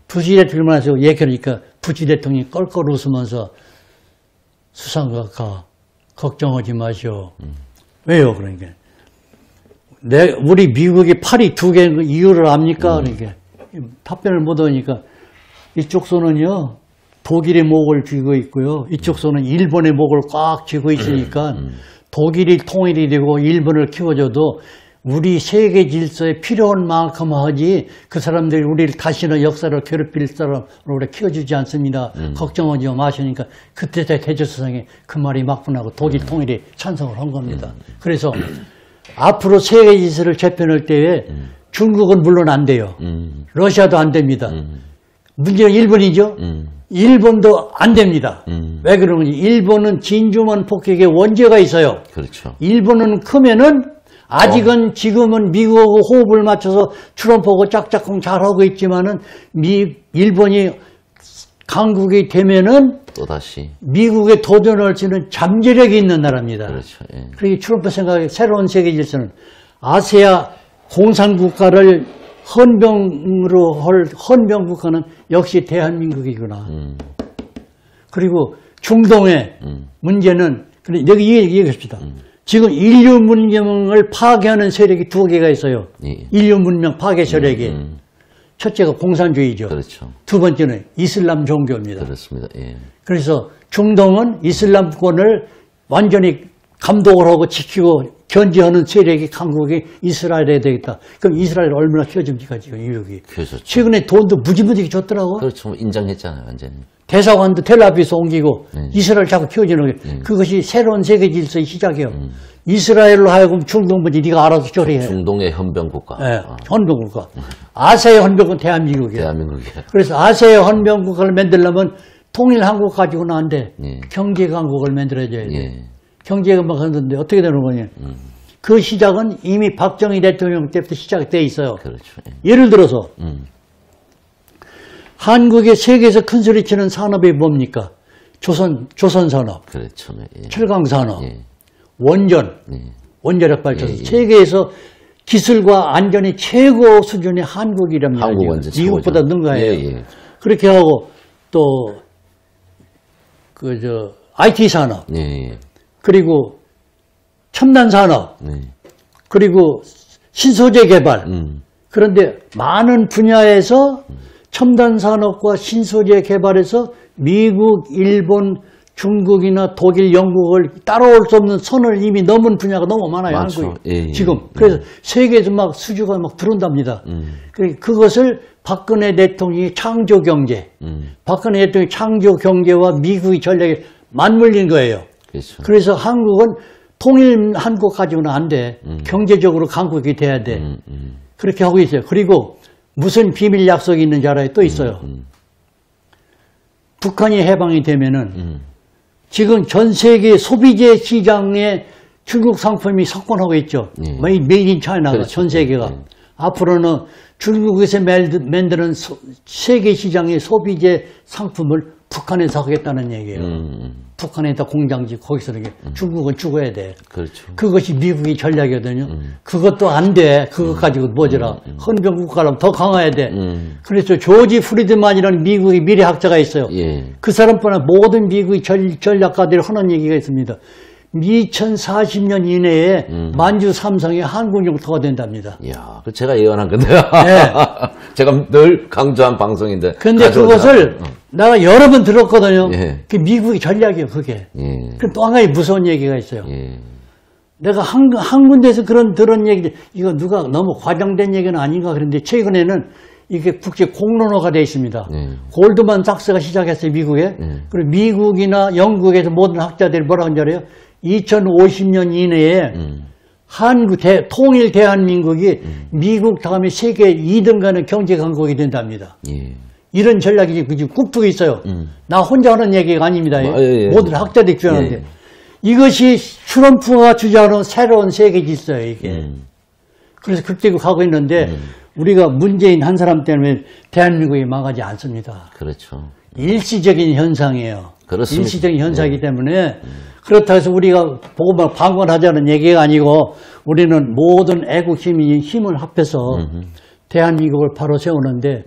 S2: 부시 대통령만해서 얘기하니까 부시 대통령이 껄껄 웃으면서 수상각하 걱정하지 마시오. 왜요? 그러니까. 우리 미국이 팔이 두 개인 이유를 압니까? 그러니까. 답변을 못 하니까 이쪽 손은요, 독일의 목을 쥐고 있고요. 이쪽 손은 일본의 목을 꽉 쥐고 있으니까 독일이 통일이 되고 일본을 키워줘도 우리 세계 질서에 필요한 만큼 하지 그 사람들이 우리를 다시는 역사를 괴롭힐 사람으로 키워주지 않습니다. 걱정하지 마시니까 그때 대제수상이 그 말이 맞구나고 독일 통일에 찬성을 한 겁니다. 그래서 앞으로 세계 질서를 재편할 때에 중국은 물론 안 돼요. 러시아도 안 됩니다. 문제는 일본이죠. 일본도 안 됩니다. 왜 그러느냐. 일본은 진주만 폭격의 원죄가 있어요.
S1: 그렇죠.
S2: 일본은 크면은 아직은 지금은 미국하고 호흡을 맞춰서 트럼프하고 짝짝꿍 잘하고 있지만은 일본이 강국이 되면은
S1: 또다시
S2: 미국에 도전할 수 있는 잠재력이 있는 나라입니다.
S1: 그렇죠. 예.
S2: 그러니 트럼프 생각에 새로운 세계 질서는 아시아 공산국가를 헌병으로 할 헌병국가는 역시 대한민국이구나. 그리고 중동의 문제는 내가 얘기합시다. 지금 인류 문명을 파괴하는 세력이 두 개가 있어요.
S1: 예.
S2: 인류 문명 파괴 세력이. 첫째가 공산주의죠.
S1: 그렇죠.
S2: 두 번째는 이슬람 종교입니다.
S1: 그렇습니다. 예.
S2: 그래서 중동은 이슬람권을 완전히 감독을 하고 지키고 견제하는 세력이 강국이 이스라엘에 되겠다. 그럼 이스라엘 얼마나 키워줍니까 지금 미국이.
S1: 키워줬죠.
S2: 최근에 돈도 무지무지 줬더라고.
S1: 그렇죠. 인정했잖아요. 완전히.
S2: 대사관도 텔아비브에서 옮기고 이스라엘 자꾸 키워주는 게 그것이 새로운 세계 질서의 시작이에요. 이스라엘로 하여금 중동 문제 네가 알아서 처리해.
S1: 중동의 헌병국가.
S2: 네, 헌병국가. 아세아 헌병은 대한민국이에요.
S1: 대한민국이에요.
S2: 그래서 아세아 헌병국가를 만들려면 통일 한국 가지고는 안 돼.
S1: 예.
S2: 경제 강국을 만들어줘야 돼.
S1: 예.
S2: 경제가 막 하는데 어떻게 되는 거냐. 그 시작은 이미 박정희 대통령 때부터 시작돼 있어요.
S1: 그렇죠. 예.
S2: 예를 들어서 한국의 세계에서 큰 소리 치는 산업이 뭡니까? 조선산업,
S1: 그렇죠. 예.
S2: 철강산업,
S1: 예.
S2: 원전,
S1: 예.
S2: 원자력 발전소.
S1: 예, 예.
S2: 세계에서 기술과 안전이 최고 수준의 한국이랍니다.
S1: 한국 완전
S2: 미국보다
S1: 최고죠.
S2: 능가해요.
S1: 예, 예.
S2: 그렇게 하고 또 IT 산업,
S1: 예, 예.
S2: 그리고 첨단 산업,
S1: 네.
S2: 그리고 신소재 개발. 그런데 많은 분야에서 첨단 산업과 신소재 개발에서 미국, 일본, 중국이나 독일, 영국을 따라올 수 없는 선을 이미 넘은 분야가 너무 많아요.
S1: 많죠.
S2: 한국이.
S1: 예, 예.
S2: 지금. 그래서 세계에서 막 수주가 막 들어온답니다. 그것을 박근혜 대통령이 창조 경제, 박근혜 대통령이 창조 경제와 미국의 전략에 맞물린 거예요.
S1: 그렇죠.
S2: 그래서 한국은 통일 한국 가지고는 안 돼. 경제적으로 강국이 돼야 돼. 그렇게 하고 있어요. 그리고 무슨 비밀 약속이 있는지 알아요? 또 있어요. 북한이 해방이 되면은 지금 전 세계 소비재 시장에 중국 상품이 석권하고 있죠.
S1: 예.
S2: 메이드 인 차이나가
S1: 그렇죠.
S2: 전 세계가.
S1: 예.
S2: 앞으로는 중국에서 만드는 세계 시장의 소비재 상품을 북한에서 하겠다는 얘기예요. 북한에다 공장지 거기서 이렇게 중국은 죽어야 돼.
S1: 그렇죠.
S2: 그것이 미국의 전략이거든요. 그것도 안 돼. 그것 가지고 뭐지라. 헌병 국가라면 더 강화해야 돼. 그래서 조지 프리드만이라는 미국의 미래학자가 있어요.
S1: 예.
S2: 그 사람뿐만 모든 미국의 전략가들이 하는 얘기가 있습니다. 2040년 이내에 만주 삼성이 한국 영토가 된답니다.
S1: 이야, 그 제가 예언한 건데요.
S2: 네.
S1: 제가 늘 강조한 방송인데.
S2: 근데 그것을 내가 여러 번 들었거든요.
S1: 예.
S2: 그게 미국의 전략이에요, 그게.
S1: 예.
S2: 그 또 한 가지 무서운 얘기가 있어요.
S1: 예.
S2: 내가 한 군데서 들은 얘기, 이거 누가 너무 과장된 얘기는 아닌가 그런데 최근에는 이게 국제 공론화가 되어 있습니다. 골드만 삭스가 시작했어요, 미국에. 그리고 미국이나 영국에서 모든 학자들이 뭐라고 하는지 알아요? 2050년 이내에 통일 대한민국이 미국 다음에 세계 2등 가는 경제 강국이 된답니다.
S1: 예.
S2: 이런 전략이 지금 꾹뚝 있어요. 나 혼자 하는 얘기가 아닙니다.
S1: 예.
S2: 모든 학자들이 주장하는데.
S1: 예.
S2: 이것이 트럼프가 주장하는 새로운 세계 질서예요, 이게. 그래서 극적으로 가고 있는데 우리가 문재인 한 사람 때문에 대한민국이 망하지 않습니다.
S1: 그렇죠.
S2: 일시적인 현상이에요.
S1: 그렇습니다.
S2: 일시적인 현상이기 때문에 그렇다고 해서 우리가 보고만 방관하자는 얘기가 아니고 우리는 모든 애국 시민이 힘을 합해서 대한민국을 바로 세우는데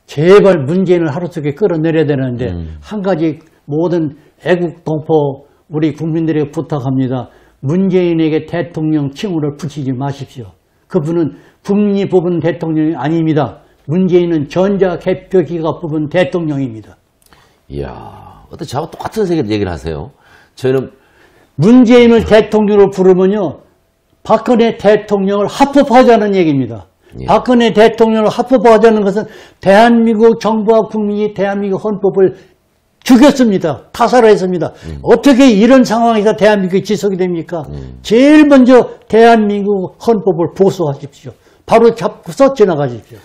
S2: 제발 문재인을 하루속에 끌어내려야 되는데 한 가지 모든 애국 동포 우리 국민들에게 부탁합니다. 문재인에게 대통령 칭호를 붙이지 마십시오. 그분은 북미 뽑은 대통령이 아닙니다. 문재인은 전자개표기가 뽑은 대통령입니다.
S1: 이야, 어떻게 저하고 똑같은 얘기를 하세요? 저희는
S2: 문재인을 대통령으로 부르면요, 박근혜 대통령을 합법화하자는 얘기입니다.
S1: 예.
S2: 박근혜 대통령을 합법화하자는 것은 대한민국 정부와 국민이 대한민국 헌법을 죽였습니다. 타살했습니다. 어떻게 이런 상황에서 대한민국이 지속이 됩니까? 제일 먼저 대한민국 헌법을 보수하십시오. 바로 잡고서 지나가십시오.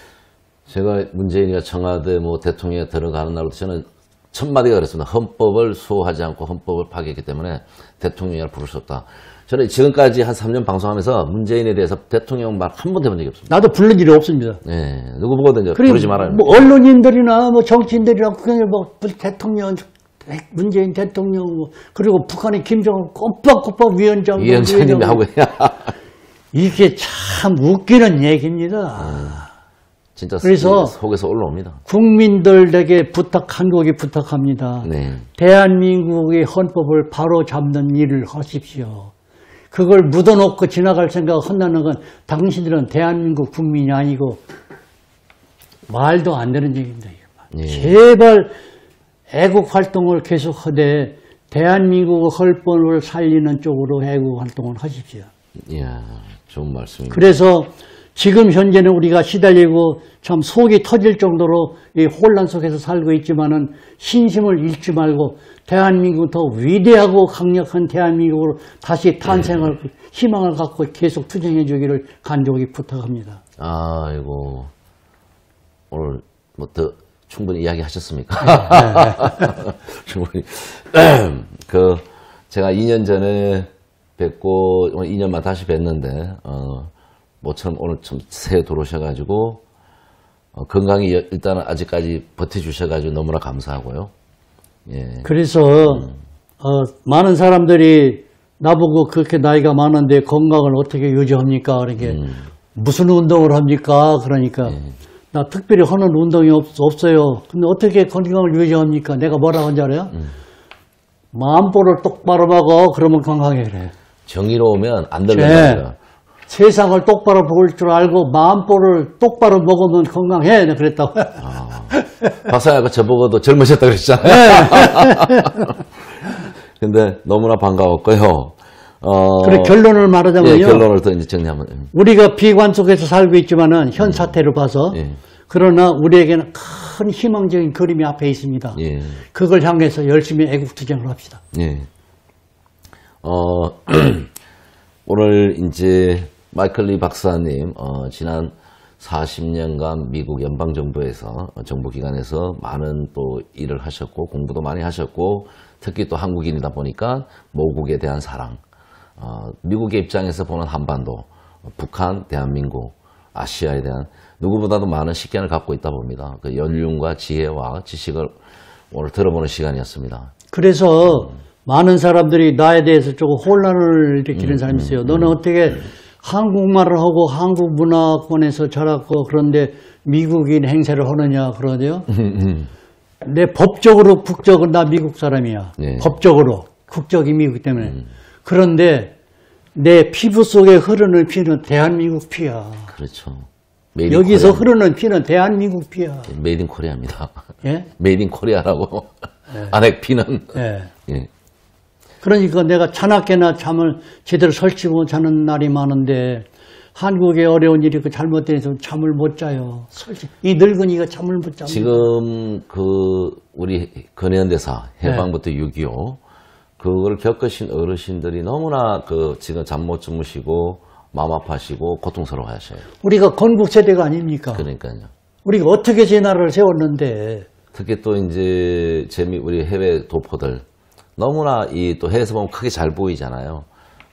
S1: 제가 문재인이가 청와대 대통령에 들어가는 날부터 저는 첫마디가 그랬습니다. 헌법을 수호하지 않고 헌법을 파괴했기 때문에 대통령이라 부를 수 없다. 저는 지금까지 한 3년 방송하면서 문재인에 대해서 대통령 말 한 번도 해본 적이 없습니다.
S2: 나도 부른 일이 없습니다.
S1: 네, 누구 보고도 이제 부르지 말아요.
S2: 언론인들이나 정치인들이나 그냥 대통령, 문재인 대통령, 그리고 북한의 김정은 꼬박꼬박
S1: 위원장님이 하고
S2: 이게 참 웃기는 얘기입니다.
S1: 진짜
S2: 그래서
S1: 속에서 올라옵니다.
S2: 국민들에게 한국에 부탁합니다.
S1: 네.
S2: 대한민국의 헌법을 바로 잡는 일을 하십시오. 그걸 묻어놓고 지나갈 생각을 한다는 건 당신들은 대한민국 국민이 아니고 말도 안 되는 얘기입니다.
S1: 예.
S2: 제발 애국 활동을 계속하되 대한민국 헌법을 살리는 쪽으로 애국 활동을 하십시오.
S1: 이야, 좋은 말씀입니다.
S2: 그래서 지금 현재는 우리가 시달리고 참 속이 터질 정도로 이 혼란 속에서 살고 있지만은 신심을 잃지 말고 대한민국 더 위대하고 강력한 대한민국으로 다시 탄생할 희망을 갖고 계속 투쟁해 주기를 간절히 부탁합니다.
S1: 아이고, 오늘 더 충분히 이야기하셨습니까? 충분히. 제가 2년 전에 뵙고 2년만 다시 뵀는데 모처럼 오늘 좀 새해 들어오셔가지고 건강히 일단은 아직까지 버텨주셔가지고 너무나 감사하고요. 예.
S2: 그래서 많은 사람들이 나보고 그렇게 나이가 많은데 건강을 어떻게 유지합니까? 그렇게 무슨 운동을 합니까? 그러니까 나 특별히 하는 운동이 없어요. 근데 어떻게 건강을 유지합니까? 내가 뭐라고 하는지 알아요? 마음보를 똑바로 먹어. 그러면 건강해 그래.
S1: 정의로우면 안 들린다.
S2: 세상을 똑바로 볼 줄 알고 마음보를 똑바로 먹으면 건강해. 내가 그랬다고.
S1: 박사님 아까 저보고도 젊으셨다 그랬잖아요.
S2: 네.
S1: 근데 너무나 반가웠고요.
S2: 그래 결론을 말하자면요.
S1: 예, 결론을 더 이제 정리하면.
S2: 우리가 비관 속에서 살고 있지만은 현 사태를 봐서
S1: 예.
S2: 그러나 우리에게는 큰 희망적인 그림이 앞에 있습니다.
S1: 예.
S2: 그걸 향해서 열심히 애국투쟁을 합시다.
S1: 예. 오늘 이제 마이클 리 박사님, 지난 40년간 미국 연방정부에서, 정부기관에서 많은 또 일을 하셨고, 공부도 많이 하셨고, 특히 또 한국인이다 보니까 모국에 대한 사랑, 미국의 입장에서 보는 한반도, 북한, 대한민국, 아시아에 대한 누구보다도 많은 식견을 갖고 있다 봅니다. 그 연륜과 지혜와 지식을 오늘 들어보는 시간이었습니다.
S2: 그래서 많은 사람들이 나에 대해서 조금 혼란을 일으키는 사람이 있어요. 너는 어떻게 한국말을 하고 한국 문화권에서 자랐고 그런데 미국인 행세를 하느냐 그러죠. 내 법적으로 국적은 나 미국 사람이야.
S1: 네.
S2: 법적으로 국적이 미국 때문에. 그런데 내 피부 속에 흐르는 피는 대한민국 피야.
S1: 그렇죠.
S2: 여기서 흐르는 피는 대한민국 피야.
S1: 메이드 인 코리아입니다.
S2: 예?
S1: 메이드 인 코리아라고. 안핵 피는.
S2: 예.
S1: 예.
S2: 그러니까 내가 자나깨나 잠을 제대로 설치고 자는 날이 많은데 한국의 어려운 일이 그 잘못돼서 잠을 못 자요. 이 늙은이가 잠을 못 잡니다.
S1: 지금 우리 근현대사 해방부터 6.25 그걸 겪으신 어르신들이 너무나 지금 잠 못 주무시고 마음 아파하시고 고통스러워하셔요.
S2: 우리가 건국 세대가 아닙니까?
S1: 그러니까요.
S2: 우리가 어떻게 제 나라를 세웠는데.
S1: 특히 또 이제 우리 해외 도포들 너무나 또 해외에서 보면 크게 잘 보이잖아요.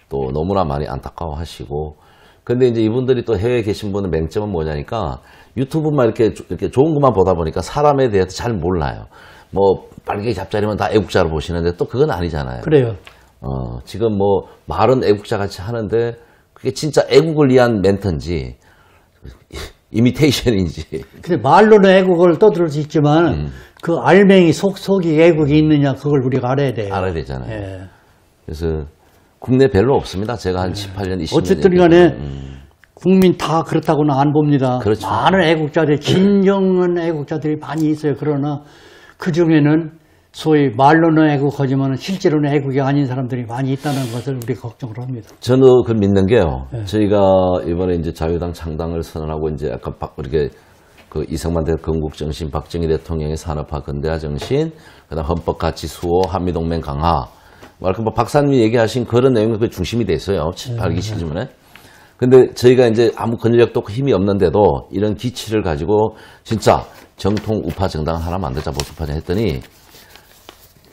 S1: 또 너무나 많이 안타까워하시고. 근데 이제 이분들이 또 해외에 계신 분의 맹점은 뭐냐니까 유튜브만 이렇게 좋은 것만 보다 보니까 사람에 대해서 잘 몰라요. 뭐 빨개 잡자리면 다 애국자로 보시는데 또 그건 아니잖아요.
S2: 그래요.
S1: 지금 뭐 말은 애국자 같이 하는데 그게 진짜 애국을 위한 멘트인지 이미테이션인지.
S2: 근데 말로는 애국을 떠들 수 있지만 그 알맹이 속이 애국이 있느냐 그걸 우리가 알아야 돼요.
S1: 알아야 되잖아요.
S2: 예.
S1: 그래서 국내 별로 없습니다. 제가 한 18년, 20년.
S2: 어쨌든 간에 국민 다 그렇다고는 안 봅니다.
S1: 그렇죠.
S2: 많은 애국자들, 진정한 애국자들이 많이 있어요. 그러나 그중에는 소위 말로는 애국하지만 실제로는 애국이 아닌 사람들이 많이 있다는 것을 우리가 걱정을 합니다.
S1: 저는 그걸 믿는 게요.
S2: 네.
S1: 저희가 이번에 이제 자유당 창당을 선언하고 이제 아까 이렇게 이승만 대통령 건국정신, 박정희 대통령의 산업화 근대화 정신, 그다음 헌법 가치 수호, 한미동맹 강화. 뭐 박사님이 얘기하신 그런 내용이 그 중심이 돼 있어요. 8기 시즌에. 근데 저희가 이제 아무 근력도 힘이 없는데도 이런 기치를 가지고 진짜 정통 우파 정당 하나 만들자 보수파전 했더니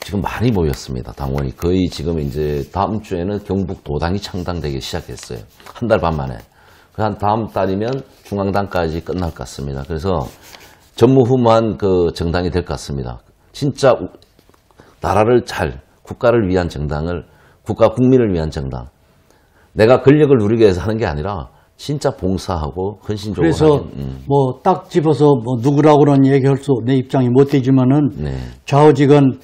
S1: 지금 많이 모였습니다. 당원이 거의 지금 이제 다음 주에는 경북 도당이 창당되기 시작했어요. 한 달 반 만에. 한 다음 달이면 중앙당까지 끝날 것 같습니다. 그래서 전무후무한 정당이 될 것 같습니다. 진짜 나라를 국가를 위한 정당을, 국민을 위한 정당. 내가 권력을 누리기 위해서 하는 게 아니라 진짜 봉사하고 헌신적으로.
S2: 그래서 뭐 딱 집어서 뭐 누구라고는 얘기할 수 내 입장이 못 되지만은
S1: 네.
S2: 좌우지간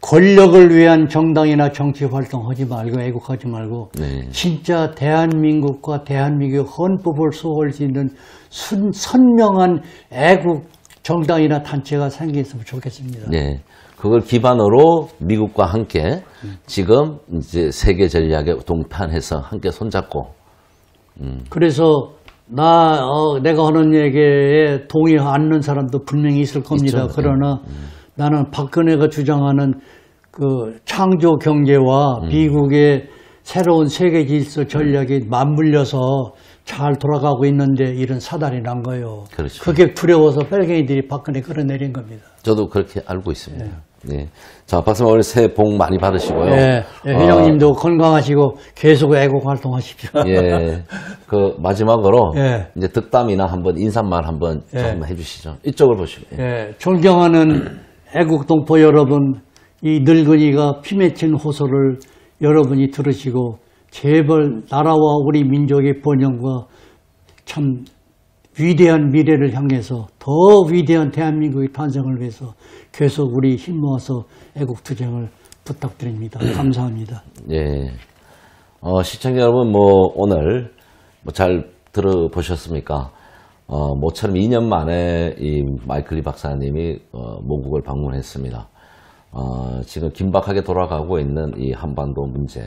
S2: 권력을 위한 정당이나 정치 활동하지 말고 애국하지 말고
S1: 네.
S2: 진짜 대한민국과 대한민국 헌법을 수호할 수 있는 선명한 애국 정당이나 단체가 생겼으면 좋겠습니다.
S1: 네. 그걸 기반으로 미국과 함께 지금 이제 세계 전략에 동판해서 함께 손잡고.
S2: 그래서 내가 하는 얘기에 동의하지 않는 사람도 분명히 있을 겁니다.
S1: 있죠.
S2: 그러나 나는 박근혜가 주장하는 그 창조 경제와 미국의 새로운 세계 질서 전략이 맞물려서 잘 돌아가고 있는데 이런 사달이 난 거예요.
S1: 그렇죠.
S2: 그게 두려워서 빨갱이들이 박근혜 끌어내린 겁니다.
S1: 저도 그렇게 알고 있습니다. 네. 자, 박사님 오늘 새해 복 많이 받으시고요.
S2: 네, 회장님도 건강하시고 계속 애국 활동하십시오.
S1: 예. 마지막으로
S2: 예.
S1: 이제 덕담이나 한번 인사말 한번 조금 해주시죠. 이쪽을 보시고. 예.
S2: 존경하는 애국 동포 여러분, 이 늙은이가 피 맺힌 호소를 여러분이 들으시고 제발 나라와 우리 민족의 번영과 참 위대한 미래를 향해서 더 위대한 대한민국의 탄생을 위해서 계속 우리 힘 모아서 애국투쟁을 부탁드립니다. 감사합니다.
S1: 예. 시청자 여러분, 오늘 잘 들어보셨습니까? 모처럼 2년 만에 이 마이클 리 박사님이 모국을 방문했습니다. 지금 긴박하게 돌아가고 있는 이 한반도 문제,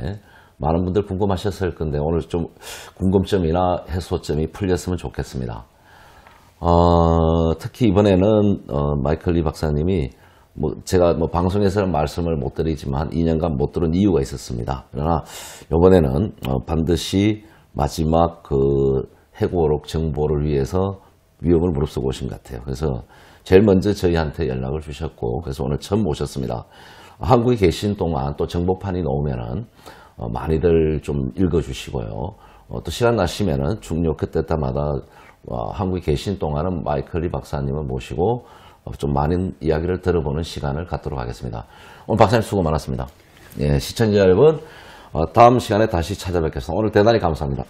S1: 많은 분들 궁금하셨을 건데 오늘 좀 궁금점이나 해소점이 풀렸으면 좋겠습니다. 특히 이번에는 마이클 리 박사님이 제가 방송에서는 말씀을 못 드리지만 2년간 못 들은 이유가 있었습니다. 그러나 이번에는 반드시 마지막 해고록 정보를 위해서 위험을 무릅쓰고 오신 것 같아요. 그래서 제일 먼저 저희한테 연락을 주셨고, 그래서 오늘 처음 오셨습니다. 한국에 계신 동안 또 정보판이 나오면은 많이들 좀 읽어주시고요. 또 시간 나시면은 중요 그때마다 한국에 계신 동안은 마이클 리 박사님을 모시고 좀 많은 이야기를 들어보는 시간을 갖도록 하겠습니다. 오늘 박사님 수고 많았습니다. 예, 시청자 여러분, 다음 시간에 다시 찾아뵙겠습니다. 오늘 대단히 감사합니다.